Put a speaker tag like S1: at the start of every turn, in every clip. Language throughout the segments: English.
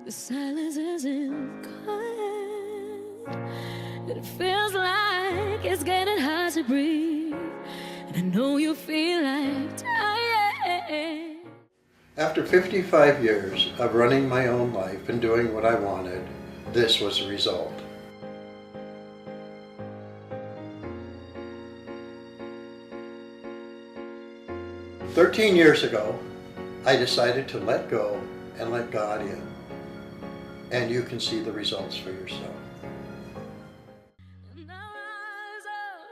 S1: The silence isn't quiet. It feels like it's getting hard to breathe. And I know you feel like dying.
S2: After 55 years of running my own life and doing what I wanted, this was the result. "13 years ago, I decided to let go and let God in. And you can see the results for yourself."
S1: And I rise up,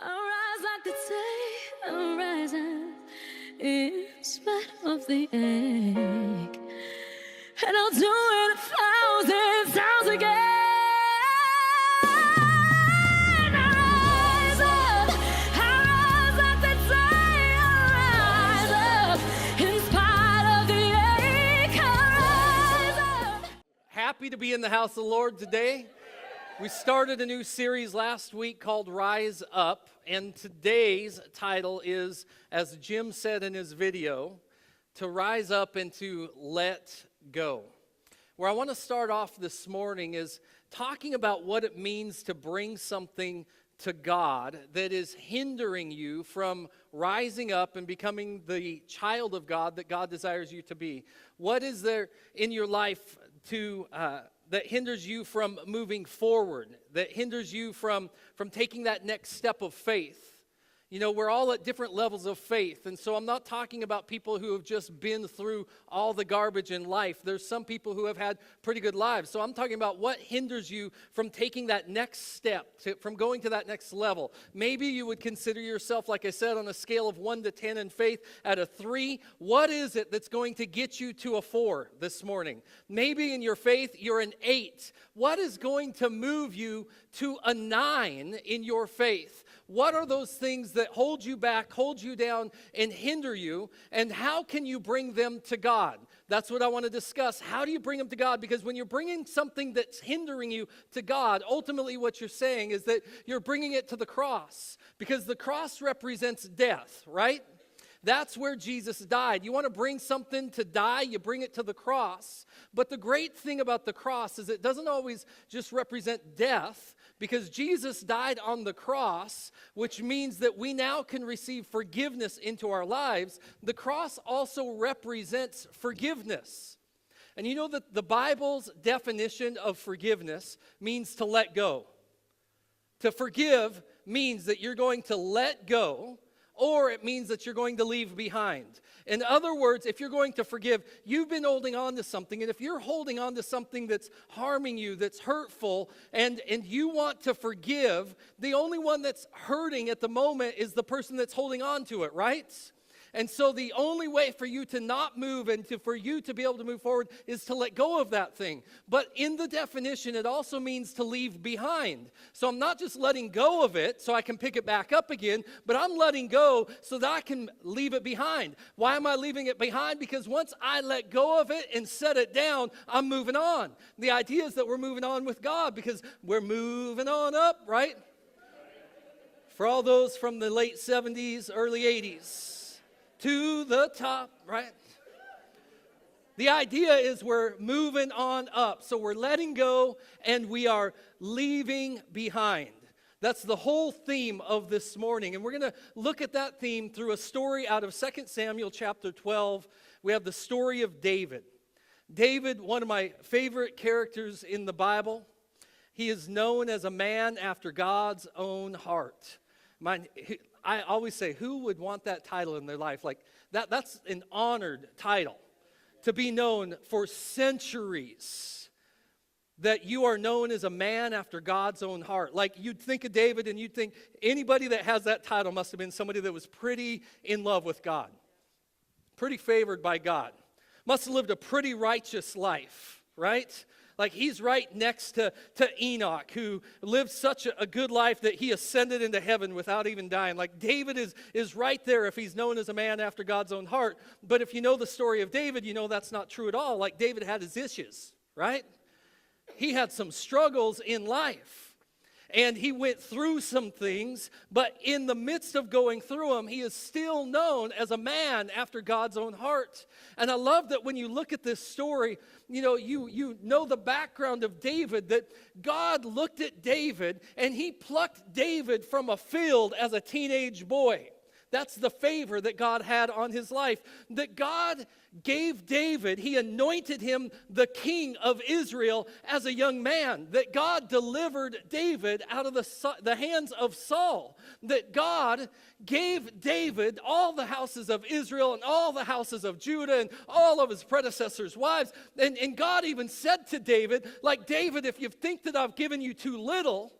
S1: I rise like the day I'm rising, in spite of the ache. And I'll do it 1,000 times again. I rise like the day I rise up, in spite of the ache. I rise up.
S3: Happy to be in the house of the Lord today. We started a new series last week called Rise Up, and today's title is, as Jim said in his video, to rise up and to let go. Where I want to start off this morning is talking about what it means to bring something to God that is hindering you from rising up and becoming the child of God that God desires you to be. What is there in your life that hinders you from moving forward, that hinders you from taking that next step of faith? You know, we're all at different levels of faith, and so I'm not talking about people who have just been through all the garbage in life. There's some people who have had pretty good lives, so I'm talking about what hinders you from taking that next step, from going to that next level. Maybe you would consider yourself, like I said, on a scale of 1 to 10 in faith, at a 3. What is it that's going to get you to a 4 this morning? Maybe in your faith, you're an 8. What is going to move you to a 9 in your faith? What are those things that hold you back, hold you down, and hinder you? And how can you bring them to God? That's what I want to discuss. How do you bring them to God? Because when you're bringing something that's hindering you to God, ultimately what you're saying is that you're bringing it to the cross. Because the cross represents death, right? That's where Jesus died. You want to bring something to die, you bring it to the cross. But the great thing about the cross is it doesn't always just represent death, because Jesus died on the cross, which means that we now can receive forgiveness into our lives. The cross also represents forgiveness. And you know that the Bible's definition of forgiveness means to let go. To forgive means that you're going to let go, or it means that you're going to leave behind. In other words, if you're going to forgive, you've been holding on to something, and if you're holding on to something that's harming you, that's hurtful, and you want to forgive, the only one that's hurting at the moment is the person that's holding on to it, right? And so the only way for you to not move and for you to be able to move forward is to let go of that thing. But in the definition, it also means to leave behind. So I'm not just letting go of it so I can pick it back up again, but I'm letting go so that I can leave it behind. Why am I leaving it behind? Because once I let go of it and set it down, I'm moving on. The idea is that we're moving on with God because we're moving on up, right? For all those from the late 70s, early 80s. To the top, right? The idea is we're moving on up. So we're letting go and we are leaving behind. That's the whole theme of this morning. And we're going to look at that theme through a story out of 2 Samuel chapter 12. We have the story of David. David, one of my favorite characters in the Bible. He is known as a man after God's own heart. I always say, who would want that title in their life? Like, that's an honored title, to be known for centuries, that you are known as a man after God's own heart. Like, you'd think of David and you'd think anybody that has that title must have been somebody that was pretty in love with God, pretty favored by God, must have lived a pretty righteous life, right? Like, he's right next to Enoch, who lived such a good life that he ascended into heaven without even dying. Like, David is right there if he's known as a man after God's own heart. But if you know the story of David, you know that's not true at all. Like, David had his issues, right? He had some struggles in life. and he went through some things, but in the midst of going through them, he is still known as a man after God's own heart. And I love that when you look at this story, you know the background of David, that God looked at David and he plucked David from a field as a teenage boy. That's the favor that God had on his life. That God gave David, he anointed him the king of Israel as a young man. That God delivered David out of the hands of Saul. That God gave David all the houses of Israel and all the houses of Judah and all of his predecessors' wives. And God even said to David, like, David, if you think that I've given you too little,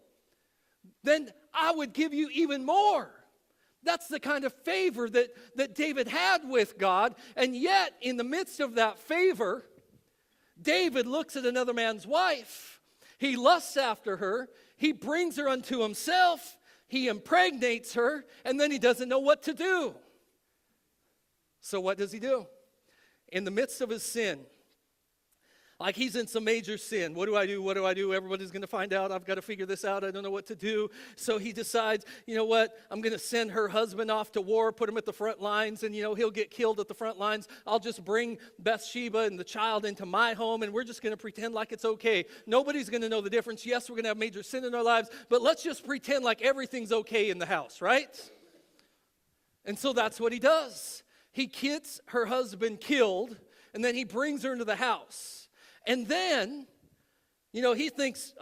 S3: then I would give you even more. That's the kind of favor that David had with God. And yet, in the midst of that favor, David looks at another man's wife. He lusts after her. He brings her unto himself. He impregnates her. And then he doesn't know what to do. So what does he do? In the midst of his sin, like he's in some major sin. What do I do? What do I do? Everybody's going to find out. I've got to figure this out. I don't know what to do. So he decides, you know what? I'm going to send her husband off to war, put him at the front lines, and, he'll get killed at the front lines. I'll just bring Bathsheba and the child into my home, and we're just going to pretend like it's okay. Nobody's going to know the difference. Yes, we're going to have major sin in our lives, but let's just pretend like everything's okay in the house, right? And so that's what he does. He gets her husband killed, and then he brings her into the house. And then, he thinks,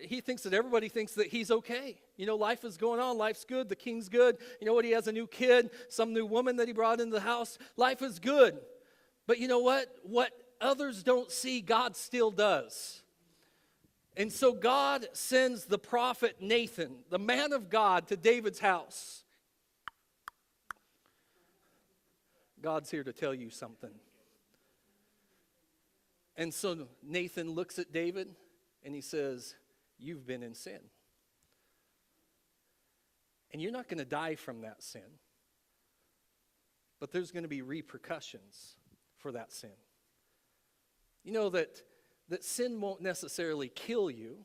S3: he thinks that everybody thinks that he's okay. Life is going on. Life's good. The king's good. You know what? He has a new kid, some new woman that he brought into the house. Life is good. But you know what? What others don't see, God still does. And so God sends the prophet Nathan, the man of God, to David's house. God's here to tell you something. And so Nathan looks at David and he says, you've been in sin. And you're not going to die from that sin. But there's going to be repercussions for that sin. You know that sin won't necessarily kill you.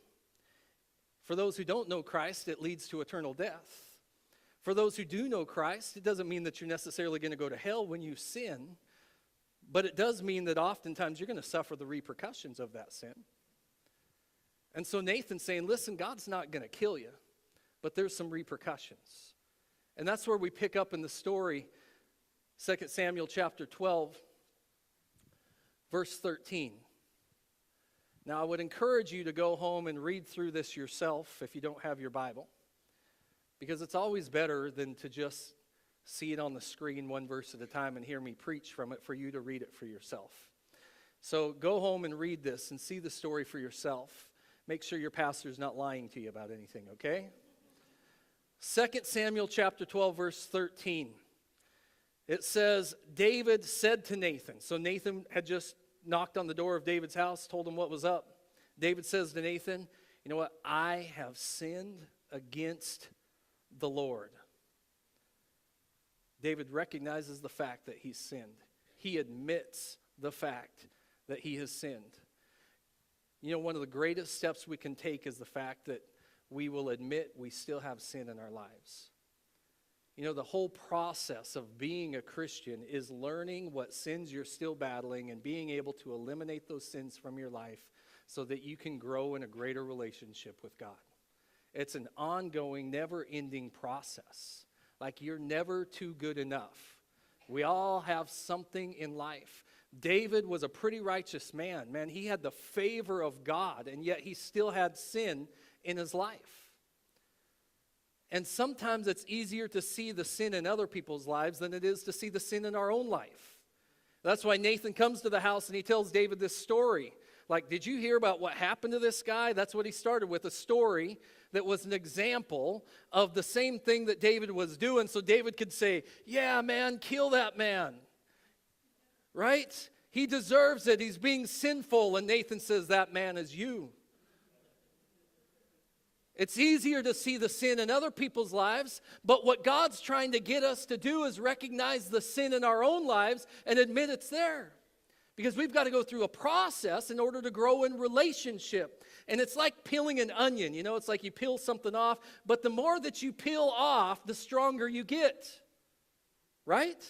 S3: For those who don't know Christ, it leads to eternal death. For those who do know Christ, it doesn't mean that you're necessarily going to go to hell when you sin. But it does mean that oftentimes you're going to suffer the repercussions of that sin. And so Nathan's saying, listen, God's not going to kill you, but there's some repercussions. And that's where we pick up in the story, 2 Samuel chapter 12, verse 13. Now, I would encourage you to go home and read through this yourself if you don't have your Bible, because it's always better than to just see it on the screen one verse at a time and hear me preach from it, for you to read it for yourself. So go home and read this and see the story for yourself. Make sure your pastor's not lying to you about anything, okay? 2 Samuel chapter 12, verse 13. It says, David said to Nathan. So Nathan had just knocked on the door of David's house, told him what was up. David says to Nathan, you know what? I have sinned against the Lord. David recognizes the fact that he's sinned. He admits the fact that he has sinned. One of the greatest steps we can take is the fact that we will admit we still have sin in our lives. The whole process of being a Christian is learning what sins you're still battling and being able to eliminate those sins from your life so that you can grow in a greater relationship with God. It's an ongoing, never-ending process. Like, you're never too good enough. We all have something in life. David was a pretty righteous man. Man, he had the favor of God, and yet he still had sin in his life. And sometimes it's easier to see the sin in other people's lives than it is to see the sin in our own life. That's why Nathan comes to the house and he tells David this story. Like, did you hear about what happened to this guy? That's what he started with, a story that was an example of the same thing that David was doing. So David could say, yeah, man, kill that man. Right? He deserves it. He's being sinful. And Nathan says, that man is you. It's easier to see the sin in other people's lives, but what God's trying to get us to do is recognize the sin in our own lives and admit it's there. Because we've got to go through a process in order to grow in relationship. And it's like peeling an onion. You know, it's like you peel something off, but the more that you peel off, the stronger you get. Right?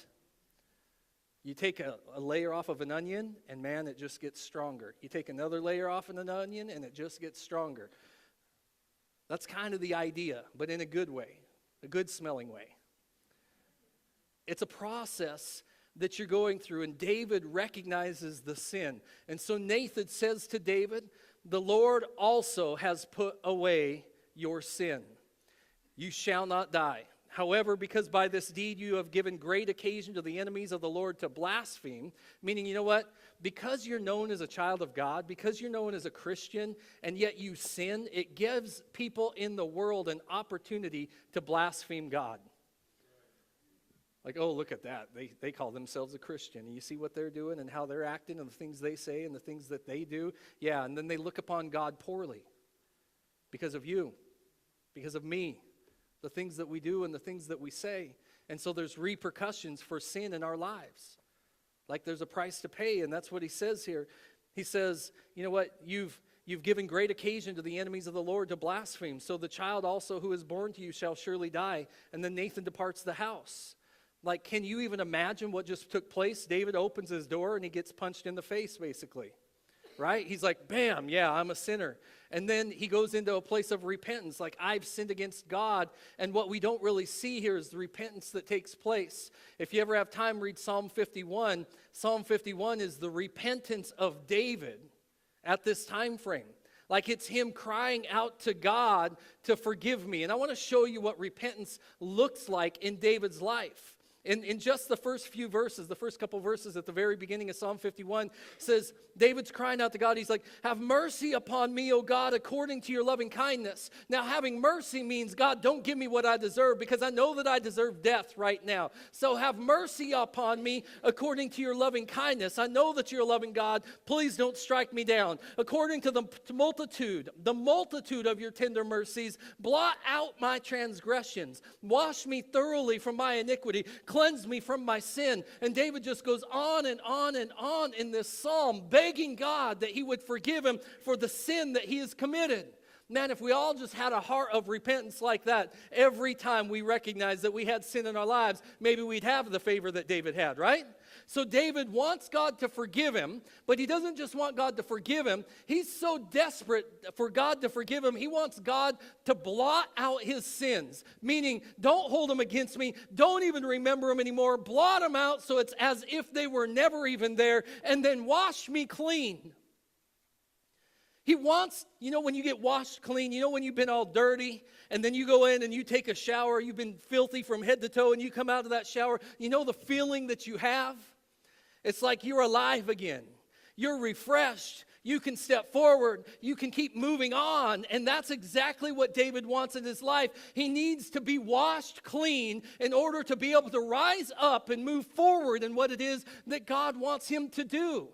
S3: You take a layer off of an onion, and man, it just gets stronger. You take another layer off of an onion, and it just gets stronger. That's kind of the idea, but in a good way, a good smelling way. It's a process that you're going through, and David recognizes the sin. And so Nathan says to David, the Lord also has put away your sin. You shall not die. However, because by this deed you have given great occasion to the enemies of the Lord to blaspheme, meaning, you know what? Because you're known as a child of God, because you're known as a Christian, and yet you sin, it gives people in the world an opportunity to blaspheme God. Like, oh, look at that. They call themselves a Christian. And you see what they're doing and how they're acting and the things they say and the things that they do. Yeah, and then they look upon God poorly because of you, because of me, the things that we do and the things that we say. And so there's repercussions for sin in our lives. Like there's a price to pay, and that's what he says here. He says, you know what, you've given great occasion to the enemies of the Lord to blaspheme. So the child also who is born to you shall surely die. And then Nathan departs the house. Like, can you even imagine what just took place? David opens his door and he gets punched in the face, basically. Right? He's like, bam, yeah, I'm a sinner. And then he goes into a place of repentance, like, I've sinned against God. And what we don't really see here is the repentance that takes place. If you ever have time, read Psalm 51. Psalm 51 is the repentance of David at this time frame. Like, it's him crying out to God to forgive me. And I want to show you what repentance looks like in David's life. In just the first few verses, the first couple verses at the very beginning of Psalm 51 says, David's crying out to God. He's like, have mercy upon me, O God, according to your loving kindness. Now, having mercy means, God, don't give me what I deserve, because I know that I deserve death right now. So have mercy upon me according to your loving kindness. I know that you're a loving God. Please don't strike me down. According to the multitude of your tender mercies, blot out my transgressions. Wash me thoroughly from my iniquity. Cleanse me from my sin. And David just goes on and on and on in this psalm, begging God that he would forgive him for the sin that he has committed. Man, if we all just had a heart of repentance like that, every time we recognize that we had sin in our lives, maybe we'd have the favor that David had, right? So David wants God to forgive him, but he doesn't just want God to forgive him. He's so desperate for God to forgive him, he wants God to blot out his sins, meaning don't hold them against me, don't even remember them anymore, blot them out so it's as if they were never even there, and then wash me clean. He wants, you know, when you get washed clean, you know, when you've been all dirty and then you go in and you take a shower, you've been filthy from head to toe, and you come out of that shower, you know the feeling that you have? It's like you're alive again. You're refreshed. You can step forward. You can keep moving on. And that's exactly what David wants in his life. He needs to be washed clean in order to be able to rise up and move forward in what it is that God wants him to do.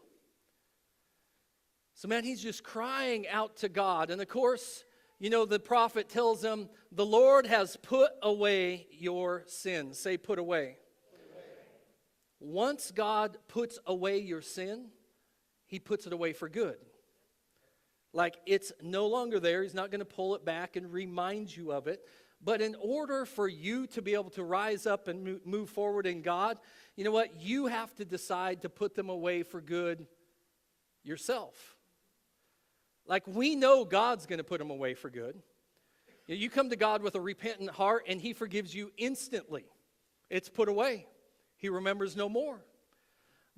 S3: So, man, he's just crying out to God. And, of course, you know, the prophet tells him, the Lord has put away your sins. Say, put away. Once God puts away your sin, he puts it away for good. Like, it's no longer there. He's not going to pull it back and remind you of it. But in order for you to be able to rise up and move forward in God, you know what? You have to decide to put them away for good yourself. Like, we know God's going to put them away for good. You come to God with a repentant heart, and he forgives you instantly. It's put away. He remembers no more.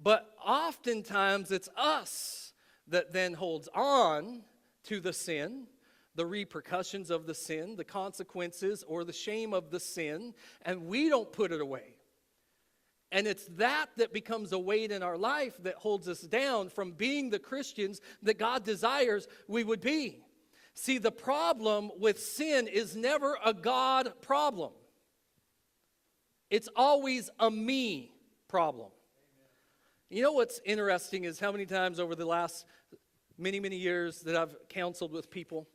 S3: But oftentimes, it's us that then holds on to the sin, the repercussions of the sin, the consequences or the shame of the sin, and we don't put it away. And it's that becomes a weight in our life that holds us down from being the Christians that God desires we would be. See, the problem with sin is never a God problem. It's always a me problem. You know what's interesting is how many times over the last many, many years that I've counseled with people,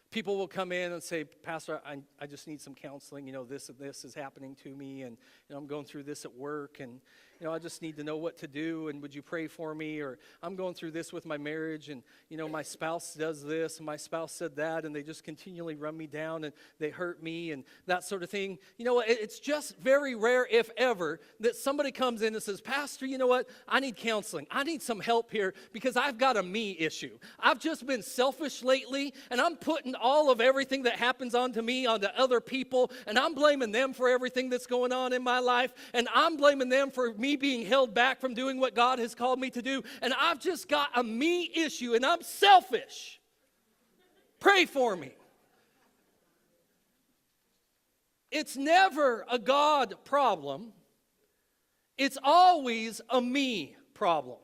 S3: people will come in and say, Pastor, I just need some counseling. You know, this and this is happening to me, and you know, I'm going through this at work, and I just need to know what to do, and would you pray for me? Or I'm going through this with my marriage, and, my spouse does this, and my spouse said that, and they just continually run me down, and they hurt me, and that sort of thing. It's just very rare, if ever, that somebody comes in and says, Pastor, you know what? I need counseling. I need some help here because I've got a me issue. I've just been selfish lately, and I'm putting all of everything that happens onto me onto other people, and I'm blaming them for everything that's going on in my life, and I'm blaming them for me being held back from doing what God has called me to do, and I've just got a me issue, and I'm selfish. Pray for me. It's never a God problem. It's always a me problem.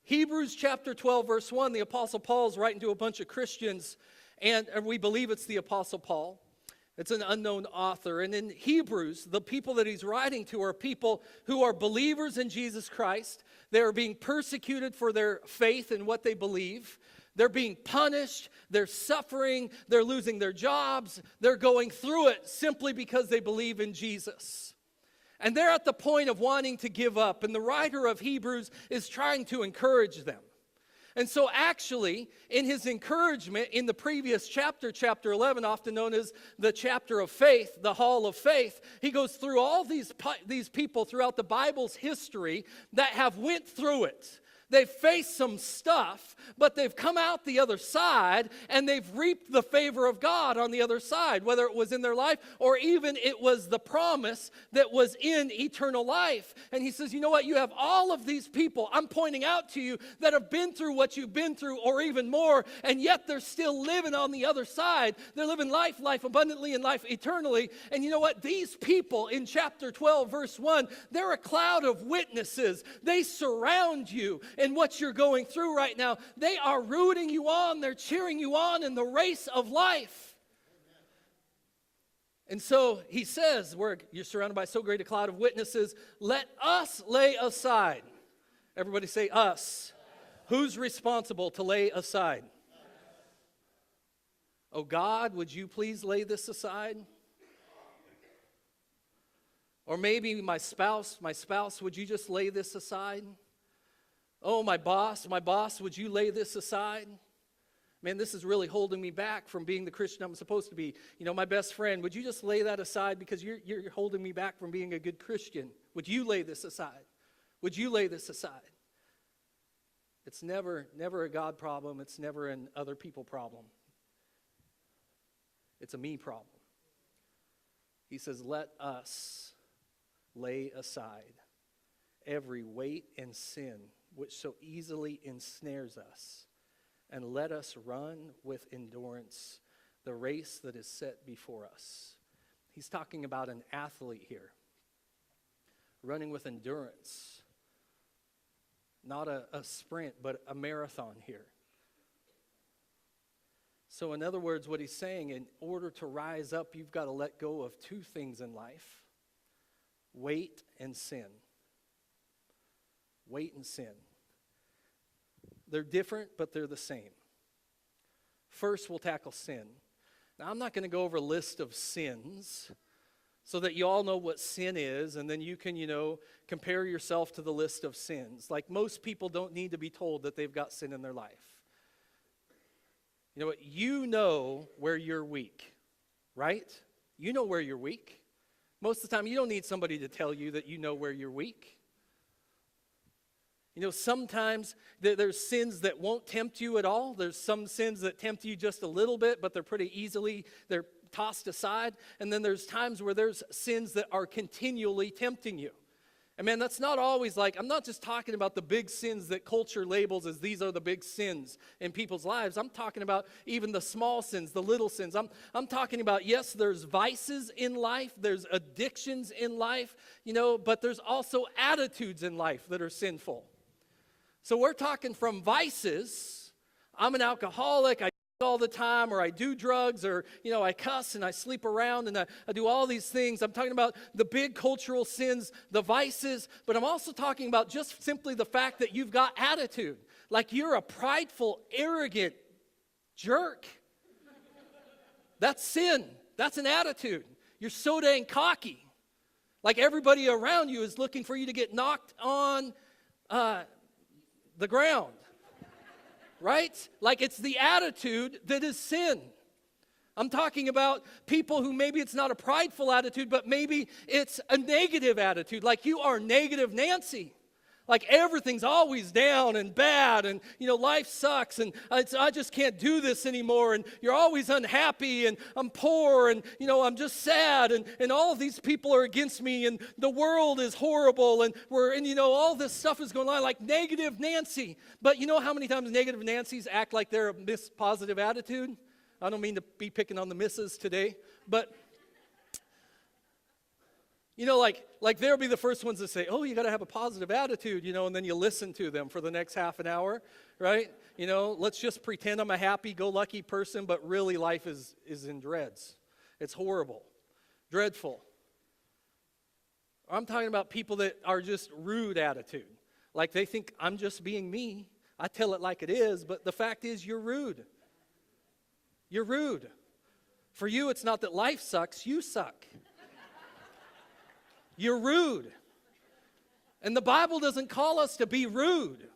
S3: Hebrews chapter 12, verse 1, the Apostle Paul's writing to a bunch of Christians, and we believe it's the Apostle Paul. It's an unknown author. And in Hebrews, the people that he's writing to are people who are believers in Jesus Christ. They are being persecuted for their faith and what they believe. They're being punished. They're suffering. They're losing their jobs. They're going through it simply because they believe in Jesus. And they're at the point of wanting to give up. And the writer of Hebrews is trying to encourage them. And so actually, in his encouragement in the previous chapter, chapter 11, often known as the chapter of faith, the hall of faith, he goes through all these people throughout the Bible's history that have went through it. They've faced some stuff, but they've come out the other side, and they've reaped the favor of God on the other side, whether it was in their life or even it was the promise that was in eternal life. And he says, you know what? You have all of these people I'm pointing out to you that have been through what you've been through or even more, and yet they're still living on the other side. They're living life abundantly and life eternally. And you know what? These people in chapter 12, verse 1, they're a cloud of witnesses. They surround you in what you're going through right now. They are rooting you on. They're cheering you on in the race of life. And so he says, you're surrounded by so great a cloud of witnesses, let us lay aside. Everybody say us. Who's responsible to lay aside? Oh God, would you please lay this aside? Or maybe my spouse, would you just lay this aside? Oh, my boss, would you lay this aside? Man, this is really holding me back from being the Christian I'm supposed to be. My best friend, would you just lay that aside because you're holding me back from being a good Christian? Would you lay this aside? Would you lay this aside? It's never a God problem. It's never an other people problem. It's a me problem. He says, let us lay aside every weight and sin which so easily ensnares us, and let us run with endurance the race that is set before us. He's talking about an athlete here, running with endurance. Not a sprint, but a marathon here. So in other words, what he's saying, in order to rise up, you've got to let go of two things in life: weight and sin. Weight and sin. They're different, but they're the same. First, we'll tackle sin. Now, I'm not going to go over a list of sins so that you all know what sin is, and then you can, compare yourself to the list of sins. Like, most people don't need to be told that they've got sin in their life. You know what? You know where you're weak, right? You know where you're weak. Most of the time, you don't need somebody to tell you that you know where you're weak. Sometimes there's sins that won't tempt you at all. There's some sins that tempt you just a little bit, but they're pretty easily, they're tossed aside. And then there's times where there's sins that are continually tempting you. And man, that's not always I'm not just talking about the big sins that culture labels as these are the big sins in people's lives. I'm talking about even the small sins, the little sins. I'm talking about, yes, there's vices in life, there's addictions in life, but there's also attitudes in life that are sinful. So we're talking from vices. I'm an alcoholic, I drink all the time, or I do drugs, or, I cuss and I sleep around and I do all these things. I'm talking about the big cultural sins, the vices, but I'm also talking about just simply the fact that you've got attitude. Like you're a prideful, arrogant jerk. That's sin. That's an attitude. You're so dang cocky. Like everybody around you is looking for you to get knocked on the ground, right? Like it's the attitude that is sin. I'm talking about people who maybe it's not a prideful attitude, but maybe it's a negative attitude. Like you are negative Nancy. Like everything's always down and bad and, life sucks and I just can't do this anymore and you're always unhappy and I'm poor and, I'm just sad and all of these people are against me and the world is horrible and all this stuff is going on like negative Nancy. But you know how many times negative Nancys act like they're a miss positive attitude? I don't mean to be picking on the misses today, but like they'll be the first ones to say, oh, you got to have a positive attitude, and then you listen to them for the next half an hour, right? Let's just pretend I'm a happy-go-lucky person, but really life is in dreads. It's horrible, dreadful. I'm talking about people that are just rude attitude. Like they think I'm just being me. I tell it like it is, but the fact is you're rude. You're rude. For you, it's not that life sucks, you suck. You're rude. And the Bible doesn't call us to be rude.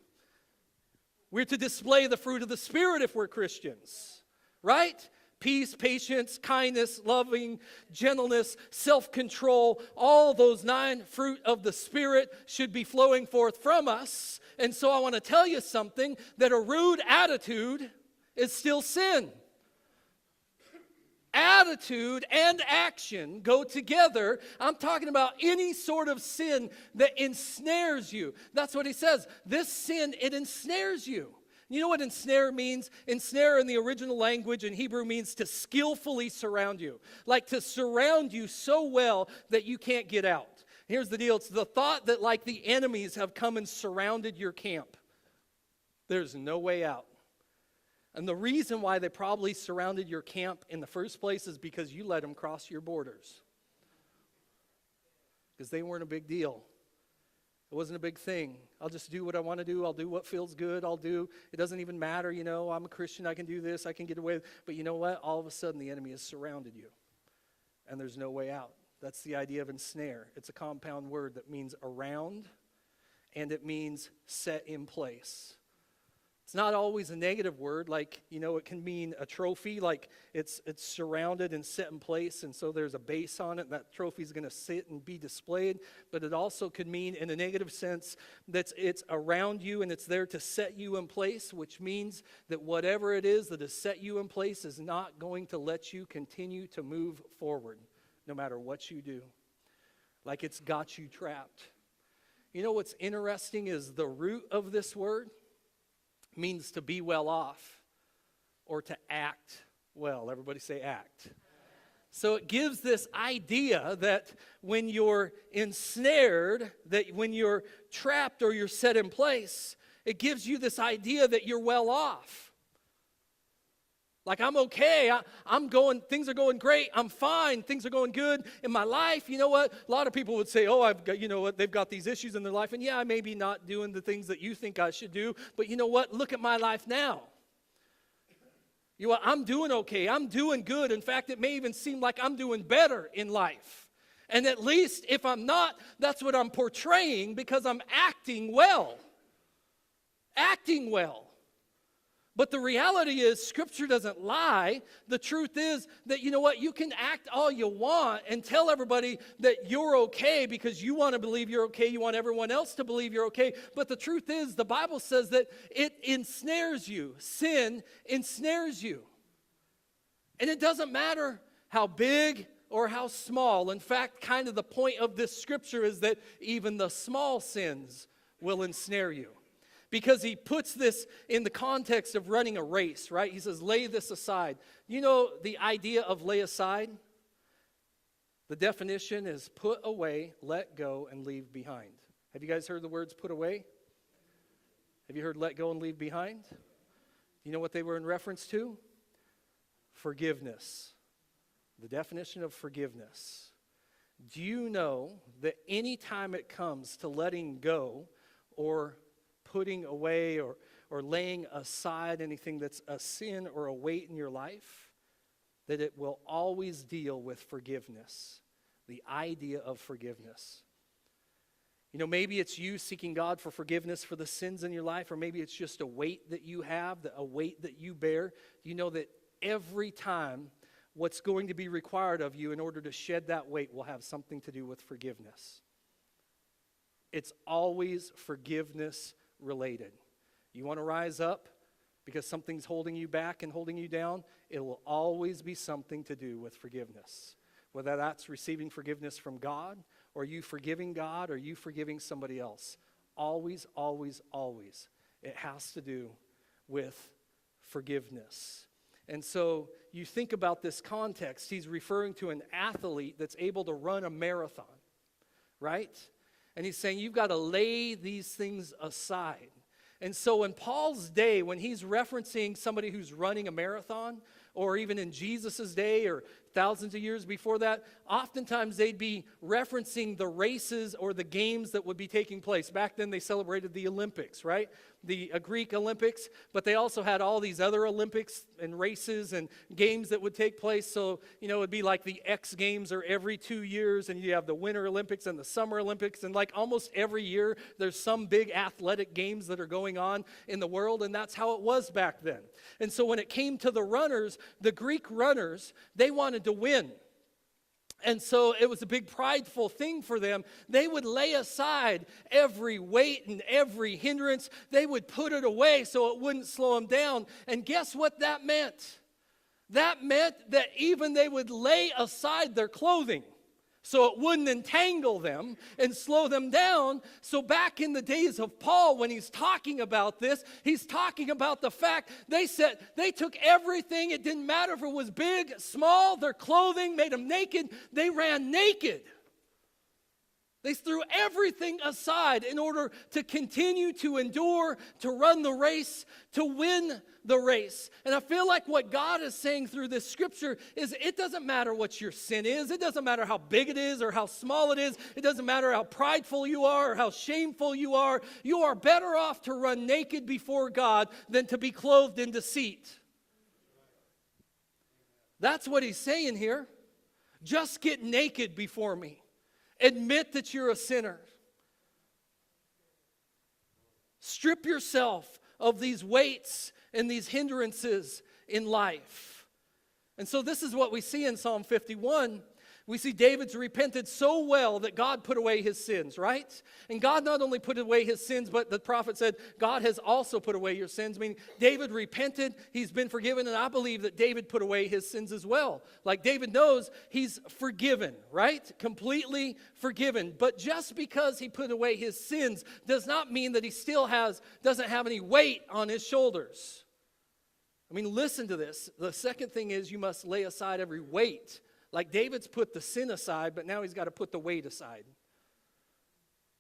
S3: We're to display the fruit of the Spirit if we're Christians, right? Peace, patience, kindness, loving, gentleness, self-control, all those 9 fruit of the Spirit should be flowing forth from us. And so I want to tell you something, that a rude attitude is still sin. Attitude and action go together. I'm talking about any sort of sin that ensnares you. That's what he says. This sin, it ensnares you. You know what ensnare means? Ensnare in the original language in Hebrew means to skillfully surround you. Like to surround you so well that you can't get out. Here's the deal. It's the thought that like the enemies have come and surrounded your camp. There's no way out. And the reason why they probably surrounded your camp in the first place is because you let them cross your borders. Because they weren't a big deal. It wasn't a big thing. I'll just do what I want to do. I'll do what feels good. It doesn't even matter, I'm a Christian. I can do this. I can get away. But you know what? All of a sudden the enemy has surrounded you. And there's no way out. That's the idea of ensnare. It's a compound word that means around and it means set in place. It's not always a negative word, like, it can mean a trophy, like it's surrounded and set in place, and so there's a base on it, and that trophy's going to sit and be displayed. But it also could mean, in a negative sense, that it's around you and it's there to set you in place, which means that whatever it is that has set you in place is not going to let you continue to move forward, no matter what you do. Like it's got you trapped. You know what's interesting is the root of this word means to be well off or to act well. Everybody say act. So it gives this idea that when you're ensnared, that when you're trapped or you're set in place, it gives you this idea that you're well off. Like I'm okay, things are going great, I'm fine, things are going good in my life. You know what? A lot of people would say, oh, I've got, they've got these issues in their life. And yeah, I may be not doing the things that you think I should do, but you know what? Look at my life now. You know what? I'm doing okay, I'm doing good. In fact, it may even seem like I'm doing better in life. And at least if I'm not, that's what I'm portraying because I'm acting well. Acting well. But the reality is, Scripture doesn't lie. The truth is that, you know what, you can act all you want and tell everybody that you're okay because you want to believe you're okay. You want everyone else to believe you're okay. But the truth is, the Bible says that it ensnares you. Sin ensnares you. And it doesn't matter how big or how small. In fact, kind of the point of this Scripture is that even the small sins will ensnare you. Because he puts this in the context of running a race, right? He says, lay this aside. You know the idea of lay aside? The definition is put away, let go, and leave behind. Have you guys heard the words put away? Have you heard let go and leave behind? You know what they were in reference to? Forgiveness. The definition of forgiveness. Do you know that any time it comes to letting go or putting away or laying aside anything that's a sin or a weight in your life, that it will always deal with forgiveness? the idea of forgiveness. You know, maybe it's you seeking God for forgiveness for the sins in your life, or maybe it's just a weight that you have, a weight that you bear. You know that every time what's going to be required of you in order to shed that weight will have something to do with forgiveness. It's always forgiveness related. You want to rise up because something's holding you back and holding you down, it will always be something to do with forgiveness. Whether that's receiving forgiveness from God, or you forgiving God, or you forgiving somebody else. Always, always, always, it has to do with forgiveness. And so you think about this context, he's referring to an athlete that's able to run a marathon, right? And he's saying you've got to lay these things aside. And so in Paul's day, when he's referencing somebody who's running a marathon, or even in Jesus' day or thousands of years before that, oftentimes they'd be referencing the races or the games that would be taking place. Back then they celebrated the Olympics, right? The Greek Olympics, but they also had all these other Olympics and races and games that would take place. So, you know, it'd be like the X Games are every 2 years, and you have the Winter Olympics and the Summer Olympics, and like almost every year there's some big athletic games that are going on in the world, and that's how it was back then. And so when it came to the runners, the Greek runners, they wanted to win. And so it was a big prideful thing for them. They would lay aside every weight and every hindrance. They would put it away so it wouldn't slow them down. And guess what that meant? That meant that even they would lay aside their clothing so it wouldn't entangle them and slow them down. So back in the days of Paul, when he's talking about this, he's talking about the fact they said they took everything. It didn't matter if it was big, small, their clothing made them naked. They ran naked. They threw everything aside in order to continue to endure, to run the race, to win the race. And I feel like what God is saying through this scripture is it doesn't matter what your sin is. It doesn't matter how big it is or how small it is. It doesn't matter how prideful you are or how shameful you are. You are better off to run naked before God than to be clothed in deceit. That's what he's saying here. Just get naked before me. Admit that you're a sinner. Strip yourself of these weights and these hindrances in life. And so this is what we see in Psalm 51. We see David's repented so well that God put away his sins, right? And God not only put away his sins, but the prophet said, God has also put away your sins. Meaning David repented, he's been forgiven, and I believe that David put away his sins as well. Like David knows he's forgiven, right? Completely forgiven. But just because he put away his sins does not mean that he still doesn't have any weight on his shoulders. I mean, listen to this. The second thing is you must lay aside every weight. Like David's put the sin aside, but now he's got to put the weight aside.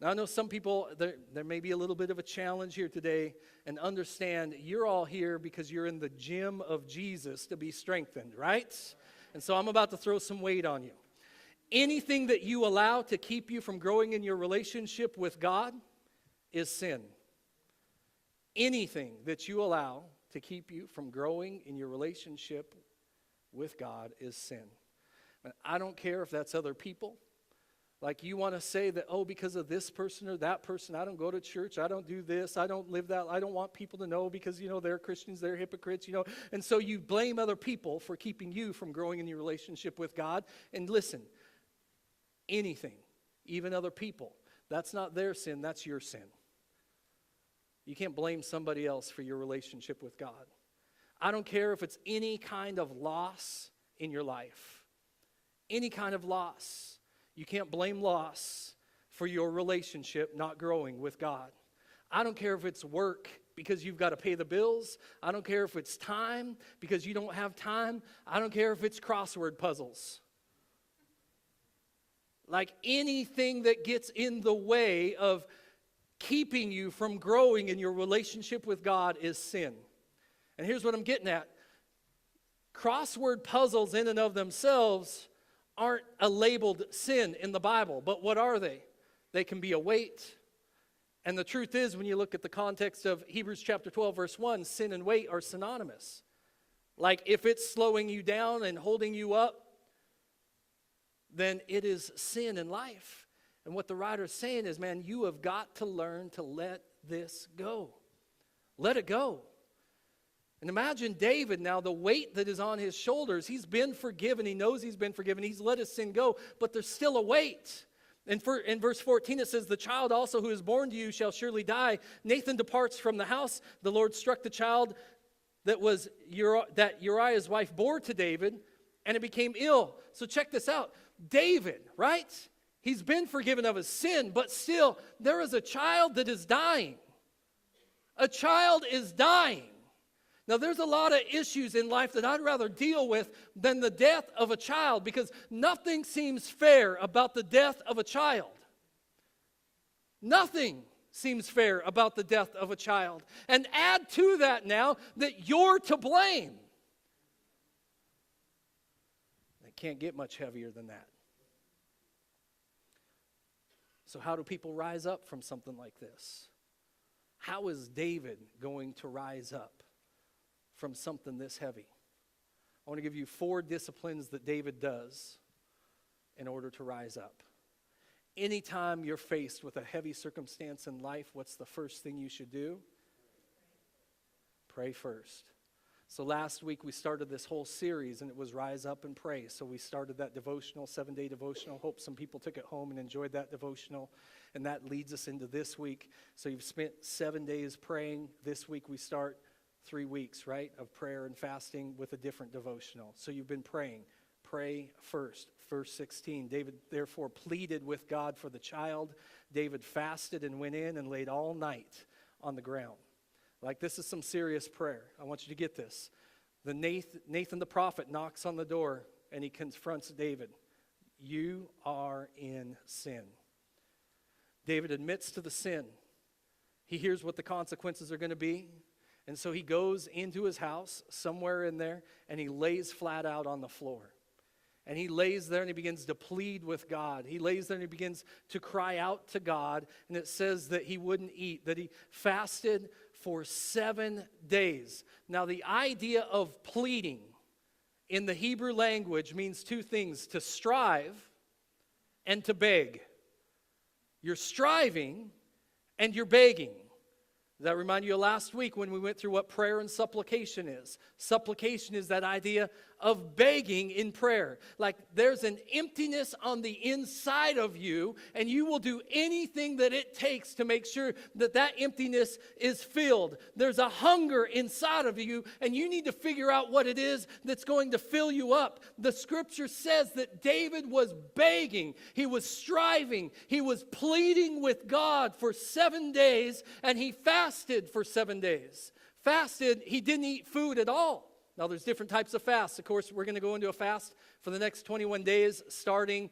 S3: Now I know some people, there may be a little bit of a challenge here today, and understand you're all here because you're in the gym of Jesus to be strengthened, right? And so I'm about to throw some weight on you. Anything that you allow to keep you from growing in your relationship with God is sin. Anything that you allow to keep you from growing in your relationship with God is sin. And I don't care if that's other people. Like you want to say that, oh, because of this person or that person, I don't go to church, I don't do this, I don't live that, I don't want people to know because, they're Christians, they're hypocrites, And so you blame other people for keeping you from growing in your relationship with God. And listen, anything, even other people, that's not their sin, that's your sin. You can't blame somebody else for your relationship with God. I don't care if it's any kind of loss in your life. Any kind of loss. You can't blame loss for your relationship not growing with God. I don't care if it's work because you've got to pay the bills. I don't care if it's time because you don't have time. I don't care if it's crossword puzzles. Like anything that gets in the way of keeping you from growing in your relationship with God is sin. And here's what I'm getting at. Crossword puzzles in and of themselves aren't a labeled sin in the Bible, but what are they? They can be a weight. And the truth is, when you look at the context of Hebrews chapter 12, verse 1, sin and weight are synonymous. Like if it's slowing you down and holding you up, then it is sin in life. And what the writer is saying is, man, you have got to learn to let this go. Let it go. And imagine David now, the weight that is on his shoulders. He's been forgiven. He knows he's been forgiven. He's let his sin go, but there's still a weight. And in verse 14 it says, the child also who is born to you shall surely die. Nathan departs from the house. The Lord struck the child that Uriah's wife bore to David, and it became ill. So check this out. David, right? He's been forgiven of his sin, but still, there is a child that is dying. A child is dying. Now, there's a lot of issues in life that I'd rather deal with than the death of a child, because nothing seems fair about the death of a child. Nothing seems fair about the death of a child. And add to that now that you're to blame. It can't get much heavier than that. So how do people rise up from something like this? How is David going to rise up from something this heavy? I want to give you 4 disciplines that David does in order to rise up. Anytime you're faced with a heavy circumstance in life, what's the first thing you should do? Pray first. So last week we started this whole series, and it was Rise Up and Pray. So we started that devotional, 7-day devotional. Hope some people took it home and enjoyed that devotional. And that leads us into this week. So you've spent 7 days praying. This week we start 3 weeks, right, of prayer and fasting with a different devotional. So you've been praying. Pray first. Verse 16, David therefore pleaded with God for the child. David fasted and went in and laid all night on the ground. Like, this is some serious prayer. I want you to get this. Nathan the prophet knocks on the door, and he confronts David. You are in sin. David admits to the sin. He hears what the consequences are going to be. And so he goes into his house, somewhere in there, and he lays flat out on the floor. And he lays there and he begins to plead with God. He lays there and he begins to cry out to God. And it says that he wouldn't eat, that he fasted for 7 days. Now, the idea of pleading in the Hebrew language means 2 things: to strive and to beg. You're striving and you're begging. Does that remind you of last week when we went through what prayer and supplication is? Supplication is that idea of begging in prayer. Like, there's an emptiness on the inside of you, and you will do anything that it takes to make sure that that emptiness is filled. There's a hunger inside of you, and you need to figure out what it is that's going to fill you up. The scripture says that David was begging, he was striving, he was pleading with God for 7 days, and he fasted for 7 days. Fasted, he didn't eat food at all. Now, there's different types of fasts. Of course, we're going to go into a fast for the next 21 days, starting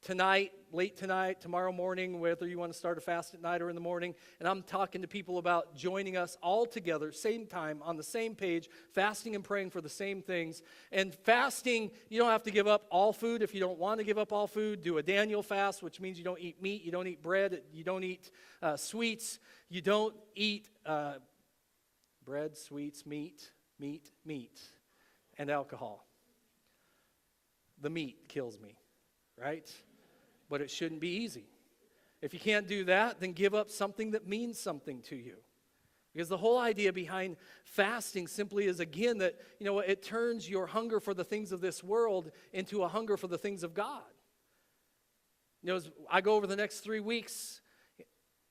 S3: tonight, late tonight, tomorrow morning, whether you want to start a fast at night or in the morning. And I'm talking to people about joining us all together, same time, on the same page, fasting and praying for the same things. And fasting, you don't have to give up all food. If you don't want to give up all food, do a Daniel fast, which means you don't eat meat, you don't eat bread, you don't eat sweets, you don't eat bread, sweets, meat, and alcohol. The meat kills me, right? But it shouldn't be easy. If you can't do that, then give up something that means something to you. Because the whole idea behind fasting simply is, again, that, it turns your hunger for the things of this world into a hunger for the things of God. As I go over the next 3 weeks,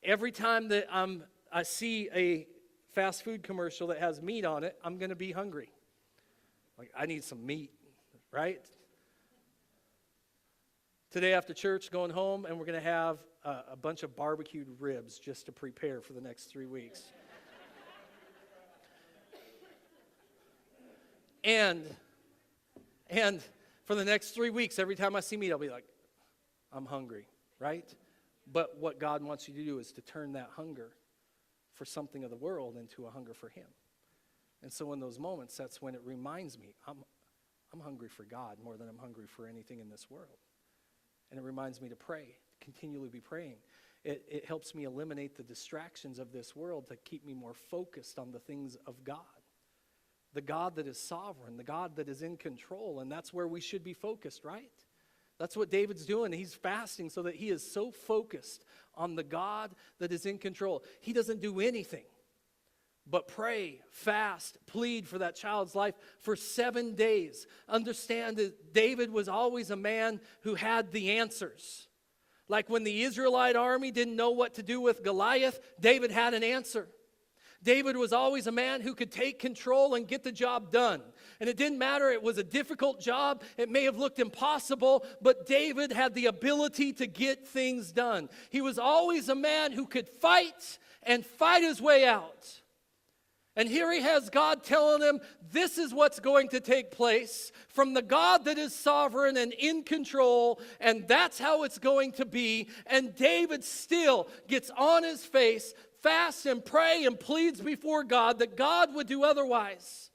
S3: every time that I see a fast food commercial that has meat on it, I'm going to be hungry. Like, I need some meat, right? Today after church, going home, and we're going to have a bunch of barbecued ribs just to prepare for the next 3 weeks. And for the next 3 weeks, every time I see meat, I'll be like, I'm hungry, right? But what God wants you to do is to turn that hunger for something of the world into a hunger for Him. And so in those moments, that's when it reminds me, I'm hungry for God more than I'm hungry for anything in this world. And it reminds me to pray, continually be praying. It helps me eliminate the distractions of this world to keep me more focused on the things of God. The God that is sovereign, the God that is in control, and that's where we should be focused, right? That's what David's doing. He's fasting so that he is so focused on the God that is in control. He doesn't do anything but pray, fast, plead for that child's life for 7 days. Understand that David was always a man who had the answers. Like when the Israelite army didn't know what to do with Goliath, David had an answer. David was always a man who could take control and get the job done. And it didn't matter, it was a difficult job. It may have looked impossible, but David had the ability to get things done. He was always a man who could fight and fight his way out. And here he has God telling him, this is what's going to take place from the God that is sovereign and in control, and that's how it's going to be. And David still gets on his face, fasts and pray and pleads before God that God would do otherwise.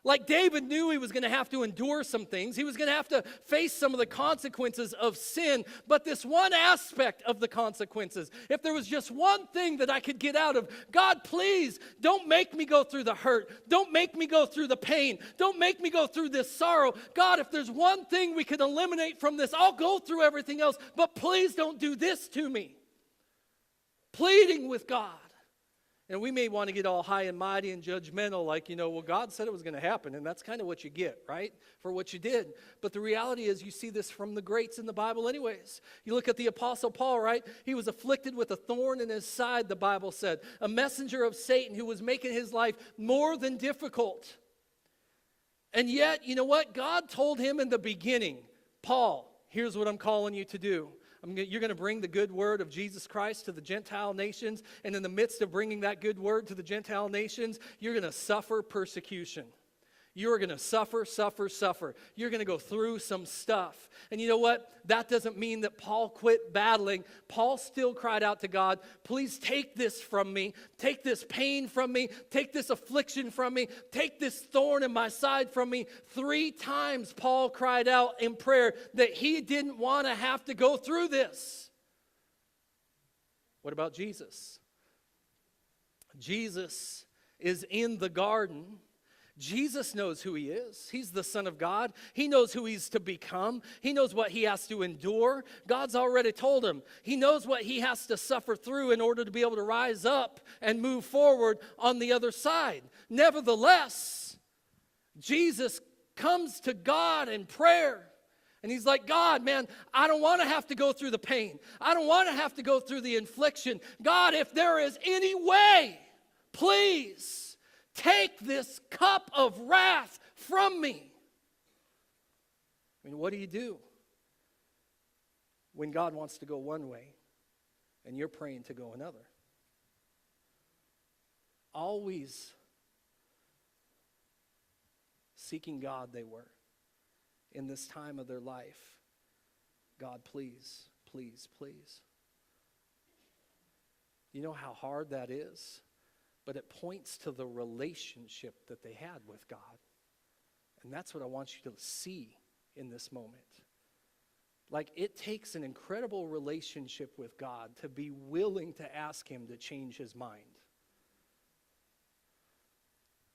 S3: Like David knew he was going to have to endure some things. He was going to have to face some of the consequences of sin. But this one aspect of the consequences, if there was just one thing that I could get out of, God, please don't make me go through the hurt. Don't make me go through the pain. Don't make me go through this sorrow. God, if there's one thing we could eliminate from this, I'll go through everything else. But please don't do this to me. Pleading with God. And we may want to get all high and mighty and judgmental, like, well, God said it was going to happen, and that's kind of what you get, right, for what you did. But the reality is you see this from the greats in the Bible anyways. You look at the Apostle Paul, right? He was afflicted with a thorn in his side, the Bible said. A messenger of Satan who was making his life more than difficult. And yet, you know what? God told him in the beginning, Paul, here's what I'm calling you to do. You're going to bring the good word of Jesus Christ to the Gentile nations, and in the midst of bringing that good word to the Gentile nations, you're going to suffer persecution. You're going to suffer. You're going to go through some stuff. And you know what? That doesn't mean that Paul quit battling. Paul still cried out to God, please take this from me. Take this pain from me. Take this affliction from me. Take this thorn in my side from me. 3 times Paul cried out in prayer that he didn't want to have to go through this. What about Jesus? Jesus is in the garden. Jesus knows who he is. He's the Son of God. He knows who he's to become. He knows what he has to endure. God's already told him. He knows what he has to suffer through in order to be able to rise up and move forward on the other side. Nevertheless, Jesus comes to God in prayer. And he's like, God, man, I don't want to have to go through the pain. I don't want to have to go through the infliction. God, if there is any way, please, take this cup of wrath from me. I mean, what do you do when God wants to go one way and you're praying to go another? Always seeking God they were in this time of their life. God, please, please, please. You know how hard that is? But it points to the relationship that they had with God. And that's what I want you to see in this moment. Like, it takes an incredible relationship with God to be willing to ask him to change his mind.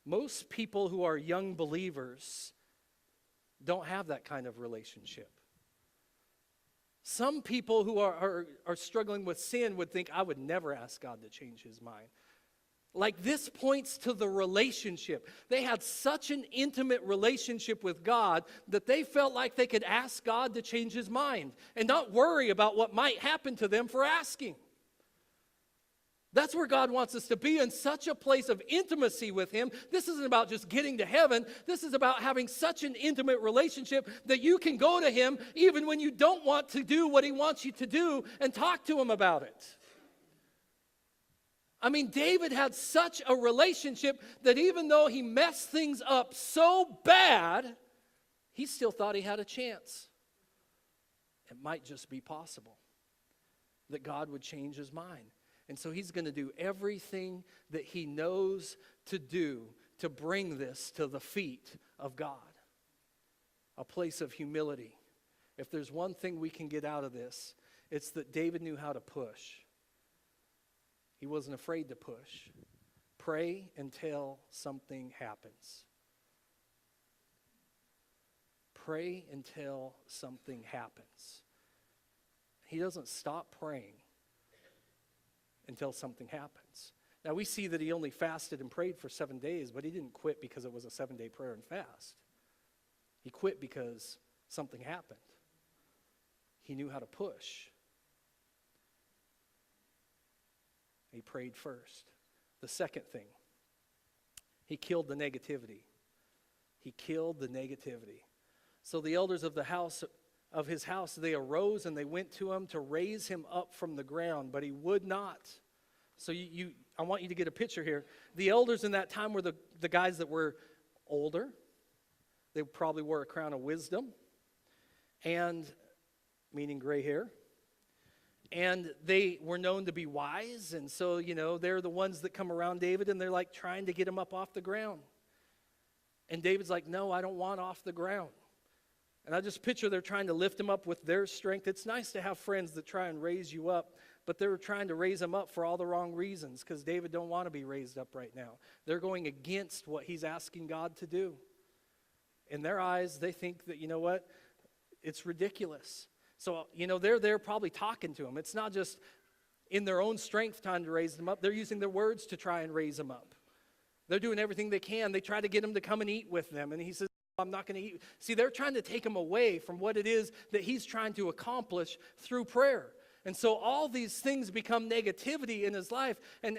S3: Most people who are young believers don't have that kind of relationship. Some people who are struggling with sin would think, I would never ask God to change his mind. Like, this points to the relationship. They had such an intimate relationship with God that they felt like they could ask God to change his mind and not worry about what might happen to them for asking. That's where God wants us to be, in such a place of intimacy with him. This isn't about just getting to heaven. This is about having such an intimate relationship that you can go to him even when you don't want to do what he wants you to do and talk to him about it. I mean, David had such a relationship that even though he messed things up so bad, he still thought he had a chance. It might just be possible that God would change his mind. And so he's going to do everything that he knows to do to bring this to the feet of God. A place of humility. If there's one thing we can get out of this, it's that David knew how to push. He wasn't afraid to push. Pray until something happens. pray until something happens. He doesn't stop praying until something happens. Now, we see that he only fasted and prayed for 7 days, but he didn't quit because it was a 7-day prayer and fast. He quit because something happened. He knew how to push. He prayed first. The second thing, he killed the negativity. He killed the negativity. So the elders of his house, they arose and they went to him to raise him up from the ground, but he would not. So I want you to get a picture here. The elders in that time were the guys that were older. They probably wore a crown of wisdom, and meaning gray hair. And they were known to be wise, and so, they're the ones that come around David, and they're like trying to get him up off the ground. And David's like, no, I don't want off the ground. And I just picture they're trying to lift him up with their strength. It's nice to have friends that try and raise you up, but they're trying to raise him up for all the wrong reasons, because David don't want to be raised up right now. They're going against what he's asking God to do. In their eyes, they think that, you know what, it's ridiculous. So, they're there probably talking to him. It's not just in their own strength trying to raise them up. They're using their words to try and raise him up. They're doing everything they can. They try to get him to come and eat with them. And he says, I'm not going to eat. See, they're trying to take him away from what it is that he's trying to accomplish through prayer. And so all these things become negativity in his life. And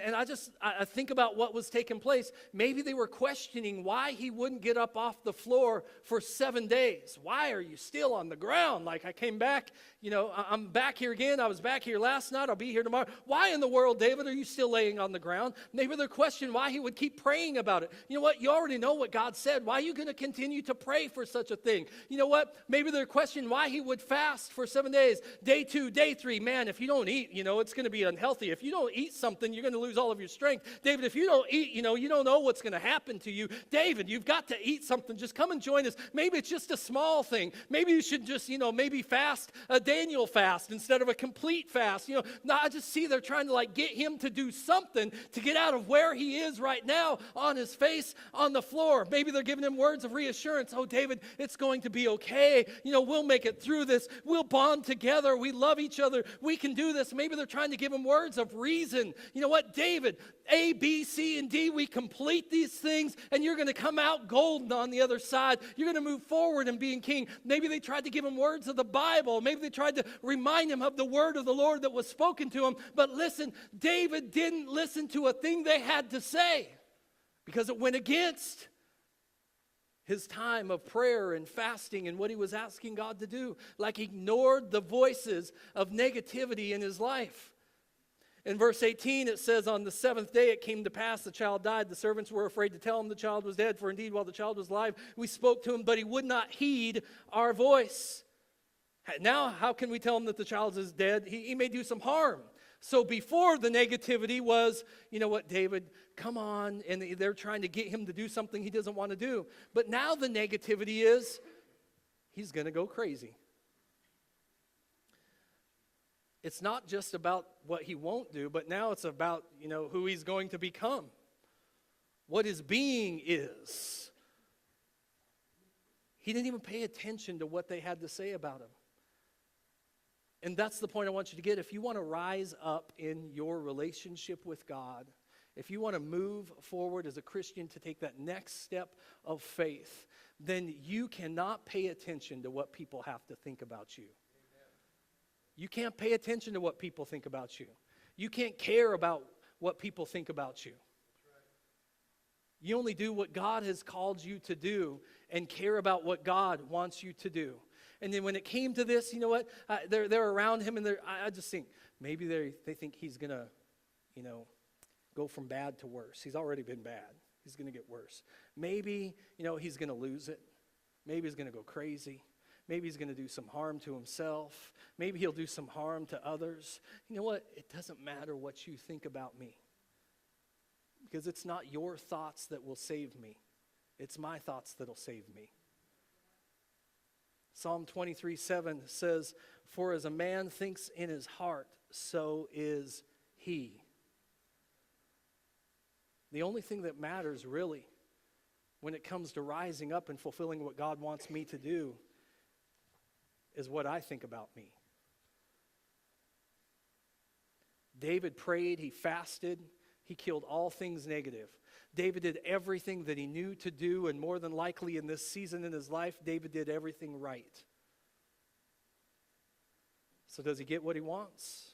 S3: I think about what was taking place. Maybe they were questioning why he wouldn't get up off the floor for 7 days. Why are you still on the ground? Like, I came back, I'm back here again. I was back here last night. I'll be here tomorrow. Why in the world, David, are you still laying on the ground? Maybe they're questioning why he would keep praying about it. You know what? You already know what God said. Why are you going to continue to pray for such a thing? You know what? Maybe they're questioning why he would fast for 7 days. Day 2, day 3, man, if you don't eat, it's going to be unhealthy. If you don't eat something, you're going to lose all of your strength. David, if you don't eat, you don't know what's going to happen to you. David, you've got to eat something. Just come and join us. Maybe it's just a small thing. Maybe you should just, maybe fast a Daniel fast instead of a complete fast. Now I just see they're trying to get him to do something to get out of where he is right now, on his face on the floor. Maybe they're giving him words of reassurance. Oh, David, it's going to be okay. We'll make it through this. We'll bond together. We love each other. We can do this. Maybe they're trying to give him words of reason. You know what, David, A, B, C, and D, we complete these things, and you're going to come out golden on the other side. You're going to move forward and being king. Maybe they tried to give him words of the Bible. Maybe they tried to remind him of the word of the Lord that was spoken to him. But listen, David didn't listen to a thing they had to say, because it went against his time of prayer and fasting and what he was asking God to do. Like, ignored the voices of negativity in his life. In verse 18, it says, on the 7th day it came to pass the child died. The servants were afraid to tell him the child was dead, for indeed while the child was alive, we spoke to him, but he would not heed our voice. Now, how can we tell him that the child is dead? He may do some harm. So before, the negativity was, you know what, David, come on, and they're trying to get him to do something he doesn't want to do. But now the negativity is, he's going to go crazy. It's not just about what he won't do, but now it's about, who he's going to become, what his being is. He didn't even pay attention to what they had to say about him. And that's the point I want you to get. If you want to rise up in your relationship with God, if you want to move forward as a Christian to take that next step of faith, then you cannot pay attention to what people have to think about you. You can't pay attention to what people think about you. You can't care about what people think about you. You only do what God has called you to do and care about what God wants you to do. And then when it came to this, you know what? They're around him, and I just think maybe they think he's going to, go from bad to worse. He's already been bad. He's going to get worse. Maybe, he's going to lose it. Maybe he's going to go crazy. Maybe he's going to do some harm to himself. Maybe he'll do some harm to others. You know what? It doesn't matter what you think about me, because it's not your thoughts that will save me. It's my thoughts that'll save me. Psalm 23:7 says, for as a man thinks in his heart, so is he. The only thing that matters really when it comes to rising up and fulfilling what God wants me to do is what I think about me. David prayed, he fasted, he killed all things negative. David did everything that he knew to do, and more than likely in this season in his life, David did everything right. So does he get what he wants?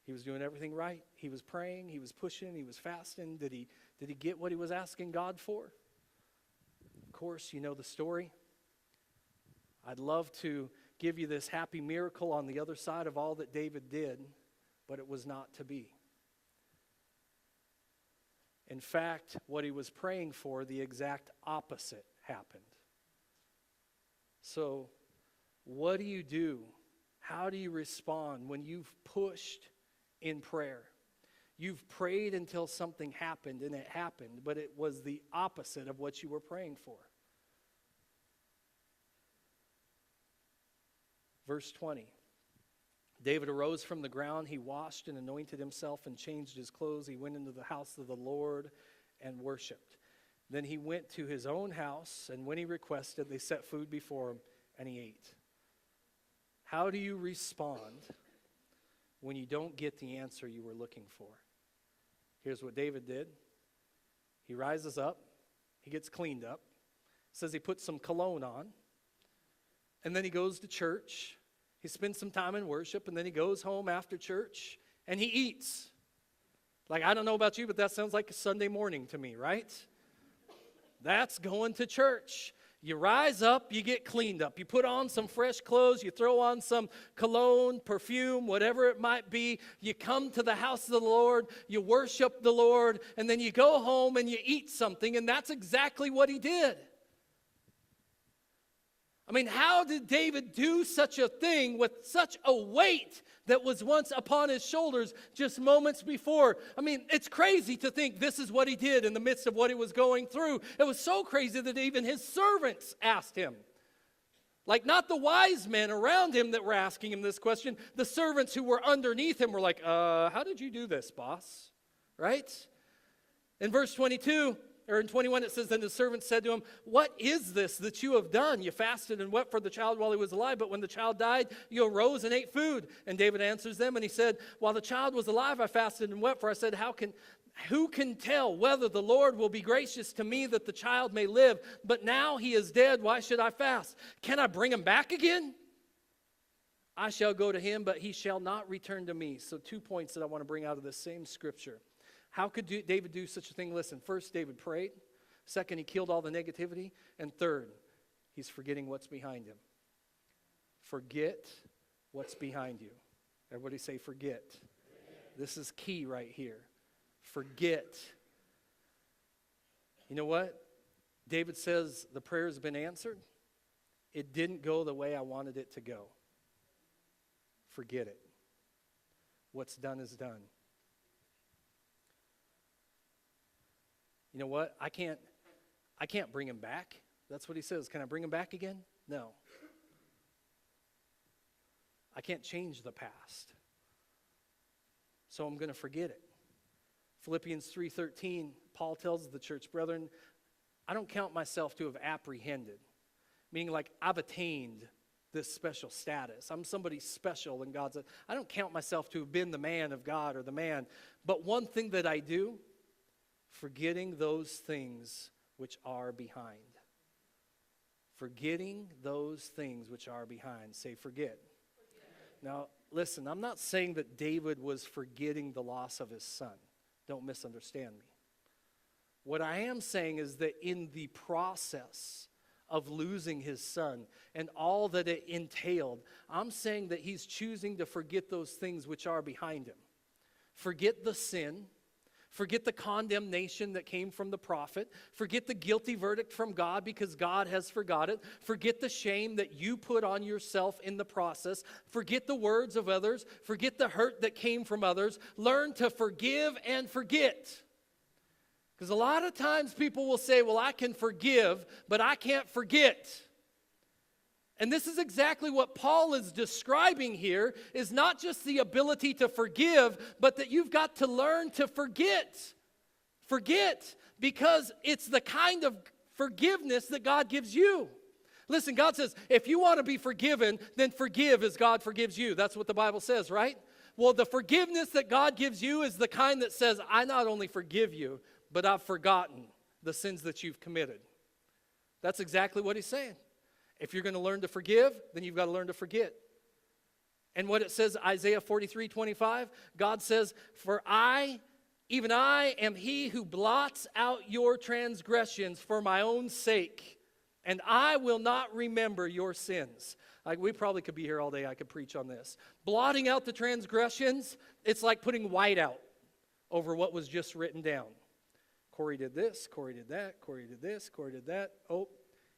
S3: He was doing everything right. He was praying, he was pushing, he was fasting. Did he get what he was asking God for? Of course, you know the story. I'd love to give you this happy miracle on the other side of all that David did, but it was not to be. In fact, what he was praying for, the exact opposite happened. So, what do you do? How do you respond when you've pushed in prayer? You've prayed until something happened, and it happened, but it was the opposite of what you were praying for. Verse 20. David arose from the ground. He washed and anointed himself and changed his clothes. He went into the house of the Lord and worshiped. Then he went to his own house, and when he requested, they set food before him, and he ate. How do you respond when you don't get the answer you were looking for? Here's what David did. He rises up. He gets cleaned up. It says he puts some cologne on. And then he goes to church. He spends some time in worship, and then he goes home after church, and he eats. Like, I don't know about you, but that sounds like a Sunday morning to me, right? That's going to church. You rise up, you get cleaned up. You put on some fresh clothes, you throw on some cologne, perfume, whatever it might be. You come to the house of the Lord, you worship the Lord, and then you go home and you eat something, and that's exactly what he did. I mean, how did David do such a thing with such a weight that was once upon his shoulders just moments before? I mean, it's crazy to think this is what he did in the midst of what he was going through. It was so crazy that even his servants asked him. Like, not the wise men around him that were asking him this question. The servants who were underneath him were like, how did you do this, boss? Right? In verse 22... or in 21, it says, then the servant said to him, what is this that you have done? You fasted and wept for the child while he was alive, but when the child died, you arose and ate food. And David answers them, and he said, while the child was alive, I fasted and wept, for I said, who can tell whether the Lord will be gracious to me that the child may live? But now he is dead, why should I fast? Can I bring him back again? I shall go to him, but he shall not return to me. So 2 points that I want to bring out of this same scripture. How could David do such a thing? Listen, first, David prayed. Second, he killed all the negativity. And third, he's forgetting what's behind him. Forget what's behind you. Everybody say forget. This is key right here. Forget. You know what? David says the prayer has been answered. It didn't go the way I wanted it to go. Forget it. What's done is done. You know what? I can't bring him back. That's what he says. Can I bring him back again? No. I can't change the past. So I'm going to forget it. Philippians 3:13, Paul tells the church, brethren, I don't count myself to have apprehended. Meaning like I've attained this special status. I'm somebody special in God's eyes. I don't count myself to have been the man of God or the man. But one thing that I do, forgetting those things which are behind. Forgetting those things which are behind. Say, forget. Now, listen, I'm not saying that David was forgetting the loss of his son. Don't misunderstand me. What I am saying is that in the process of losing his son and all that it entailed, I'm saying that he's choosing to forget those things which are behind him. Forget the sin. Forget the condemnation that came from the prophet. Forget the guilty verdict from God because God has forgot it. Forget the shame that you put on yourself in the process. Forget the words of others. Forget the hurt that came from others. Learn to forgive and forget. Because a lot of times people will say, well, I can forgive, but I can't forget. And this is exactly what Paul is describing here, is not just the ability to forgive, but that you've got to learn to forget. Forget, because it's the kind of forgiveness that God gives you. Listen, God says, if you want to be forgiven, then forgive as God forgives you. That's what the Bible says, right? Well, the forgiveness that God gives you is the kind that says, I not only forgive you, but I've forgotten the sins that you've committed. That's exactly what he's saying. If you're going to learn to forgive, then you've got to learn to forget. And what it says, Isaiah 43:25, God says, for even I am he who blots out your transgressions for my own sake, and I will not remember your sins. Like, we probably could be here all day. I could preach on this. Blotting out the transgressions, it's like putting white out over what was just written down. Corey did this, Corey did that, Corey did this, Corey did that. Oh,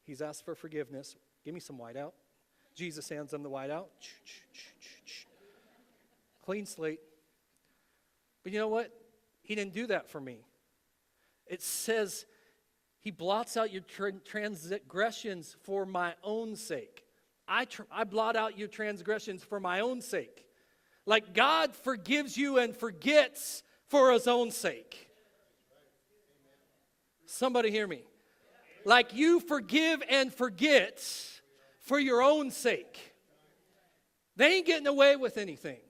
S3: he's asked for forgiveness. Give me some white out. Jesus hands him the white out. Clean slate. But you know what? He didn't do that for me. It says he blots out your transgressions for my own sake. I blot out your transgressions for my own sake. Like God forgives you and forgets for his own sake. Somebody hear me. Like you forgive and forget for your own sake. They ain't getting away with anything.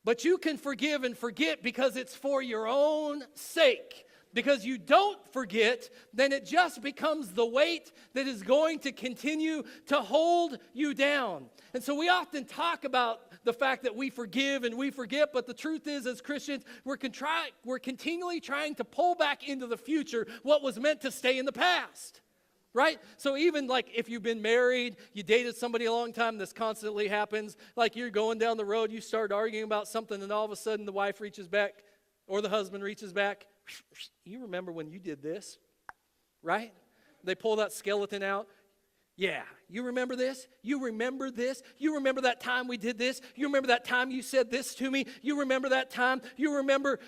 S3: But you can forgive and forget because it's for your own sake. Because you don't forget, then it just becomes the weight that is going to continue to hold you down. And so we often talk about the fact that we forgive and we forget, but the truth is, as Christians, we're continually trying to pull back into the future what was meant to stay in the past. Right? So even like if you've been married, you dated somebody a long time, this constantly happens. Like you're going down the road, you start arguing about something, and all of a sudden the wife reaches back, or the husband reaches back. You remember when you did this, right? They pull that skeleton out. Yeah, you remember this? You remember this? You remember that time we did this? You remember that time you said this to me? You remember that time? You remember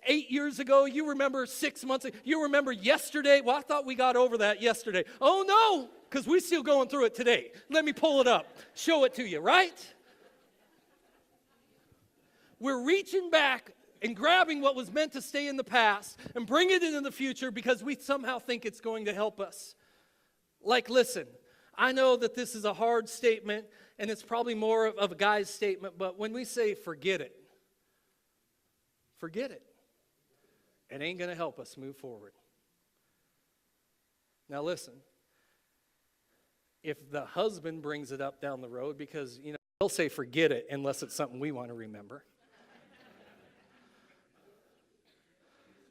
S3: 8 years ago? You remember 6 months ago? You remember yesterday? Well, I thought we got over that yesterday. Oh, no, because we're still going through it today. Let me pull it up, show it to you, right? We're reaching back and grabbing what was meant to stay in the past and bring it into the future because we somehow think it's going to help us. Like, listen, I know that this is a hard statement, and it's probably more of a guy's statement, but when we say forget it, it ain't going to help us move forward. Now listen, if the husband brings it up down the road, because, they'll say forget it unless it's something we want to remember.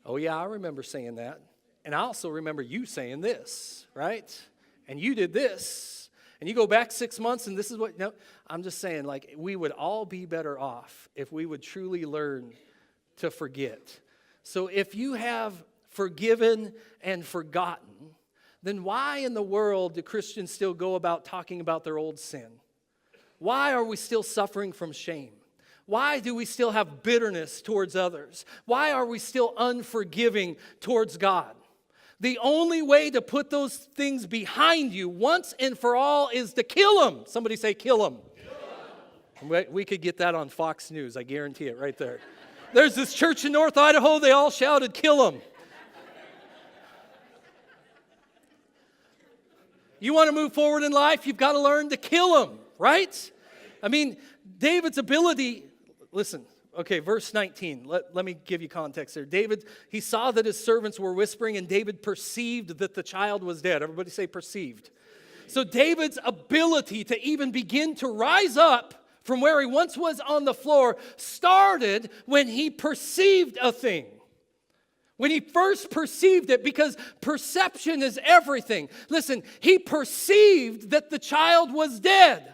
S3: Oh, yeah, I remember saying that. And I also remember you saying this, right? And you did this. And you go back 6 months and this is what, no, I'm just saying, like, we would all be better off if we would truly learn to forget. So if you have forgiven and forgotten, then why in the world do Christians still go about talking about their old sin? Why are we still suffering from shame? Why do we still have bitterness towards others? Why are we still unforgiving towards God? The only way to put those things behind you once and for all is to kill them. Somebody say kill them. We could get that on Fox News. I guarantee it right there. There's this church in North Idaho. They all shouted kill them. You want to move forward in life, you've got to learn to kill them, right? I mean, David's ability... Listen, okay, verse 19. Let me give you context there. David, he saw that his servants were whispering, and David perceived that the child was dead. Everybody say perceived. So David's ability to even begin to rise up from where he once was on the floor started when he perceived a thing. When he first perceived it, because perception is everything. Listen, he perceived that the child was dead.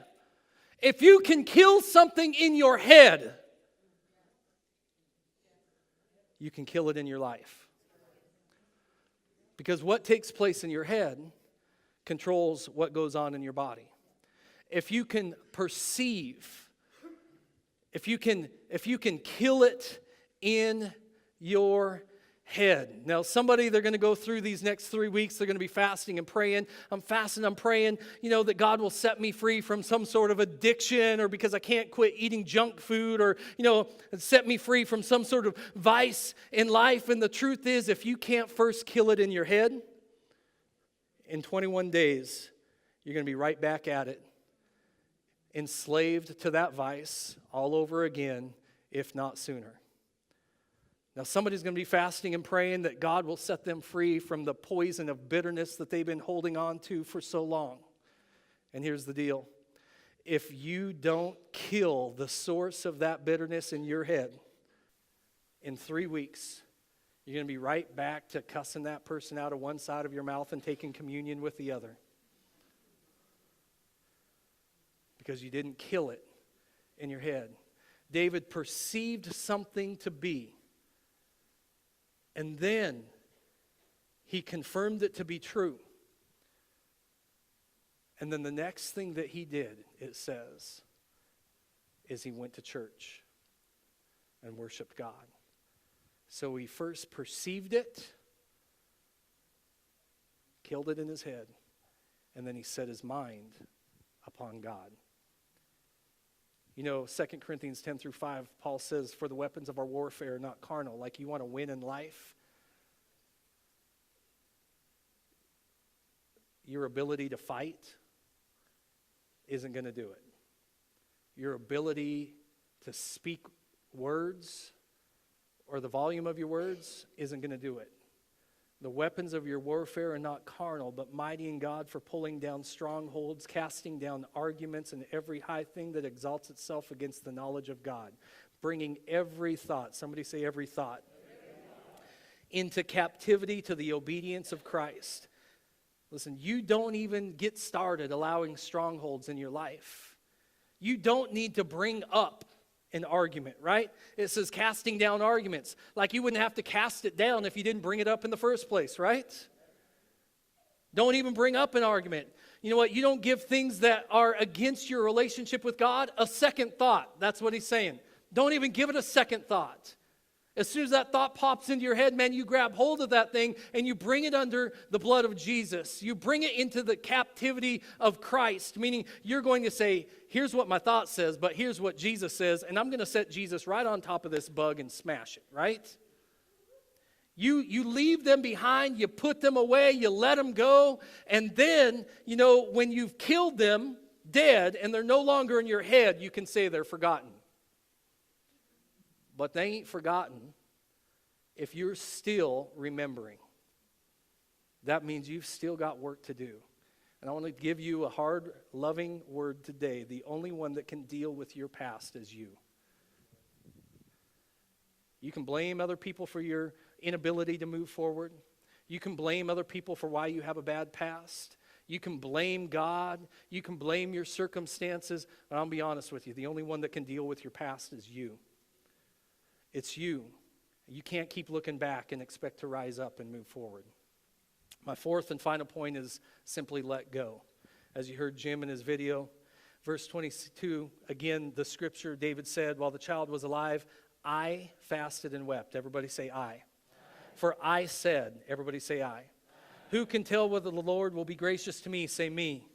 S3: If you can kill something in your head, you can kill it in your life. Because what takes place in your head controls what goes on in your body. If you can perceive, if you can kill it in your head. Now, they're going to go through these next 3 weeks. They're going to be fasting and praying. I'm fasting, I'm praying, that God will set me free from some sort of addiction, or because I can't quit eating junk food, or, set me free from some sort of vice in life. And the truth is, if you can't first kill it in your head, in 21 days, you're going to be right back at it, enslaved to that vice all over again, if not sooner. Now, somebody's going to be fasting and praying that God will set them free from the poison of bitterness that they've been holding on to for so long. And here's the deal. If you don't kill the source of that bitterness in your head, in 3 weeks, you're going to be right back to cussing that person out of one side of your mouth and taking communion with the other. Because you didn't kill it in your head. David perceived something to be. And then he confirmed it to be true. And then the next thing that he did, it says, is he went to church and worshiped God. So he first perceived it, killed it in his head, and then he set his mind upon God. You know, 2 Corinthians 10 through 5, Paul says, for the weapons of our warfare are not carnal. Like you want to win in life, your ability to fight isn't going to do it. Your ability to speak words or the volume of your words isn't going to do it. The weapons of your warfare are not carnal, but mighty in God for pulling down strongholds, casting down arguments and every high thing that exalts itself against the knowledge of God, bringing every thought, somebody say every thought, into captivity to the obedience of Christ. Listen, you don't even get started allowing strongholds in your life. You don't need to bring up an argument, right? It says casting down arguments. Like you wouldn't have to cast it down if you didn't bring it up in the first place, right? Don't even bring up an argument. You know what? You don't give things that are against your relationship with God a second thought. That's what he's saying. Don't even give it a second thought. As soon as that thought pops into your head, man, you grab hold of that thing and you bring it under the blood of Jesus. You bring it into the captivity of Christ, meaning you're going to say, here's what my thought says, but here's what Jesus says, and I'm going to set Jesus right on top of this bug and smash it, right? You leave them behind, you put them away, you let them go, and then, you know, when you've killed them dead and they're no longer in your head, you can say they're forgotten. But they ain't forgotten if you're still remembering. That means you've still got work to do. And I want to give you a hard, loving word today. The only one that can deal with your past is you. You can blame other people for your inability to move forward. You can blame other people for why you have a bad past. You can blame God. You can blame your circumstances. But I'll be honest with you, the only one that can deal with your past is you. It's you. You can't keep looking back and expect to rise up and move forward. My fourth and final point is simply let go. As you heard Jim in his video, verse 22, again, the scripture, David said, while the child was alive, I fasted and wept. Everybody say I. For I said, everybody say I. Who can tell whether the Lord will be gracious to me? Say me.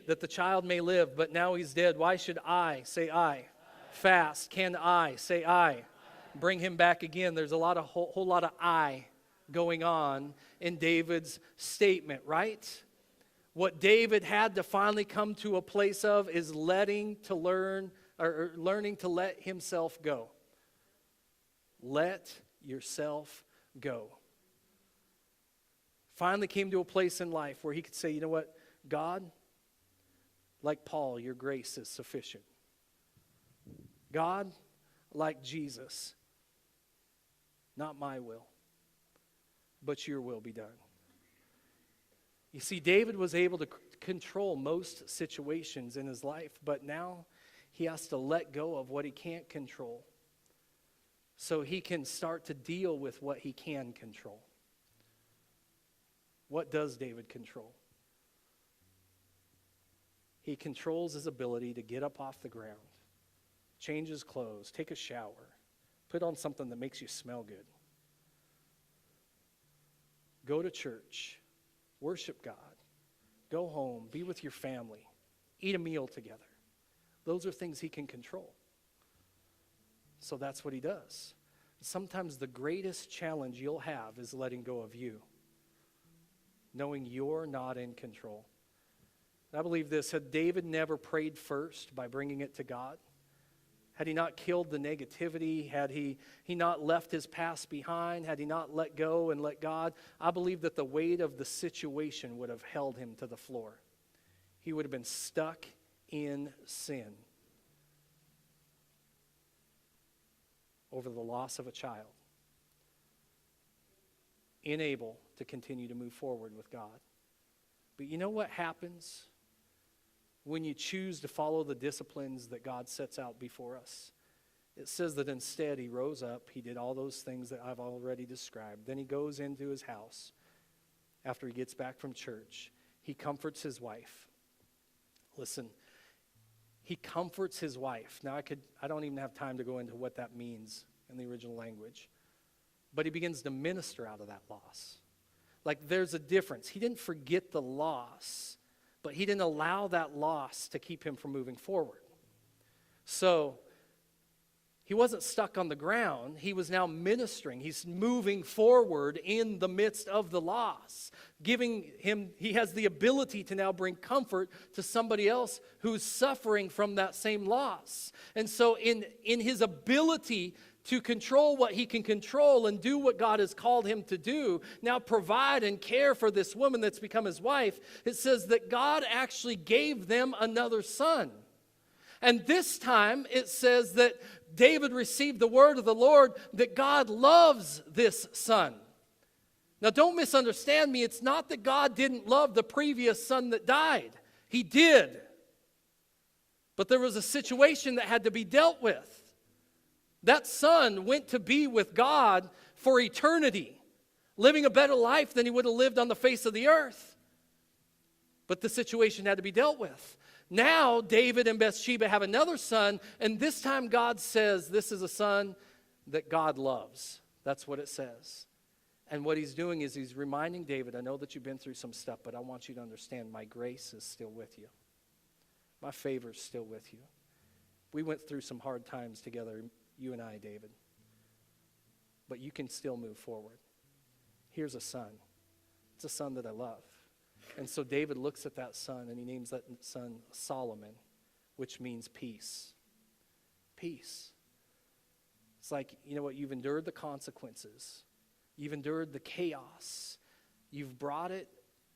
S3: That the child may live, but now he's dead. Why should I? Say I. Fast. Can I? Say I. Bring him back again. There's a whole lot of I going on in David's statement, right? What David had to finally come to a place of is learning to let himself go. Let yourself go. Finally came to a place in life where he could say, you know what, God, like Paul, your grace is sufficient. God, like Jesus, not my will, but your will be done. You see, David was able to control most situations in his life, but now he has to let go of what he can't control so he can start to deal with what he can control. What does David control? He controls his ability to get up off the ground, change his clothes, take a shower, put on something that makes you smell good. Go to church, worship God, go home, be with your family, eat a meal together. Those are things he can control. So that's what he does. Sometimes the greatest challenge you'll have is letting go of you, knowing you're not in control. I believe this, had David never prayed first by bringing it to God, had he not killed the negativity, had he not left his past behind, had he not let go and let God, I believe that the weight of the situation would have held him to the floor. He would have been stuck in sin over the loss of a child, unable to continue to move forward with God. But you know what happens when you choose to follow the disciplines that God sets out before us? It says that instead he rose up, he did all those things that I've already described. Then he goes into his house after he gets back from church. He comforts his wife. Listen, he comforts his wife. Now I don't even have time to go into what that means in the original language. But he begins to minister out of that loss. Like there's a difference. He didn't forget the loss, but he didn't allow that loss to keep him from moving forward. So he wasn't stuck on the ground. He was now ministering. He's moving forward in the midst of the loss. He has the ability to now bring comfort to somebody else who's suffering from that same loss. And so in his ability to control what he can control and do what God has called him to do, now provide and care for this woman that's become his wife, it says that God actually gave them another son. And this time it says that David received the word of the Lord that God loves this son. Now don't misunderstand me. It's not that God didn't love the previous son that died. He did. But there was a situation that had to be dealt with. That son went to be with God for eternity, living a better life than he would have lived on the face of the earth. But the situation had to be dealt with. Now, David and Bathsheba have another son, and this time God says this is a son that God loves. That's what it says. And what he's doing is he's reminding David, I know that you've been through some stuff, but I want you to understand my grace is still with you. My favor is still with you. We went through some hard times together, you and I, David. But you can still move forward. Here's a son. It's a son that I love. And so David looks at that son and he names that son Solomon, which means peace. Peace. It's like, you know what, you've endured the consequences. You've endured the chaos. You've brought it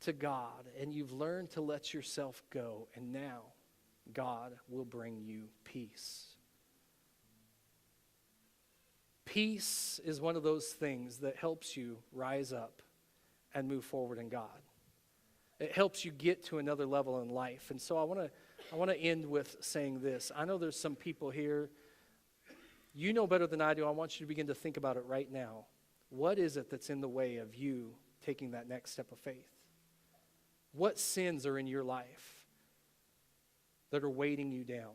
S3: to God and you've learned to let yourself go. And now God will bring you peace. Peace is one of those things that helps you rise up and move forward in God. It helps you get to another level in life. And so I want to end with saying this. I know there's some people here, you know better than I do. I want you to begin to think about it right now. What is it that's in the way of you taking that next step of faith? What sins are in your life that are weighting you down?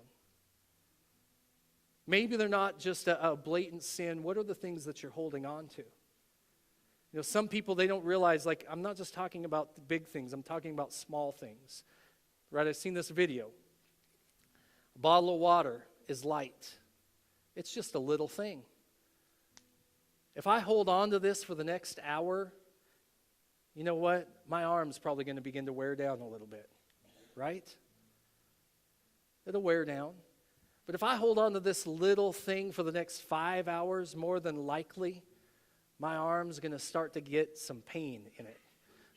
S3: Maybe they're not just a blatant sin. What are the things that you're holding on to? You know, some people, they don't realize, like, I'm not just talking about the big things. I'm talking about small things. Right? I've seen this video. A bottle of water is light. It's just a little thing. If I hold on to this for the next hour, you know what? My arm's probably going to begin to wear down a little bit. Right? It'll wear down. But if I hold on to this little thing for the next 5 hours, more than likely, my arm's going to start to get some pain in it.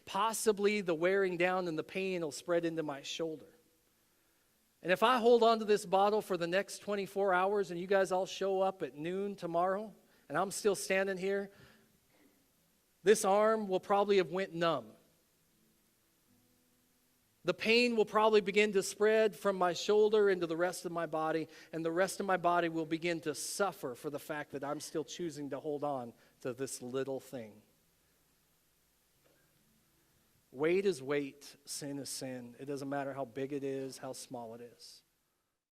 S3: Possibly the wearing down and the pain will spread into my shoulder. And if I hold on to this bottle for the next 24 hours and you guys all show up at noon tomorrow and I'm still standing here, this arm will probably have went numb. The pain will probably begin to spread from my shoulder into the rest of my body, and the rest of my body will begin to suffer for the fact that I'm still choosing to hold on to this little thing. Weight is weight, sin is sin. It doesn't matter how big it is, how small it is.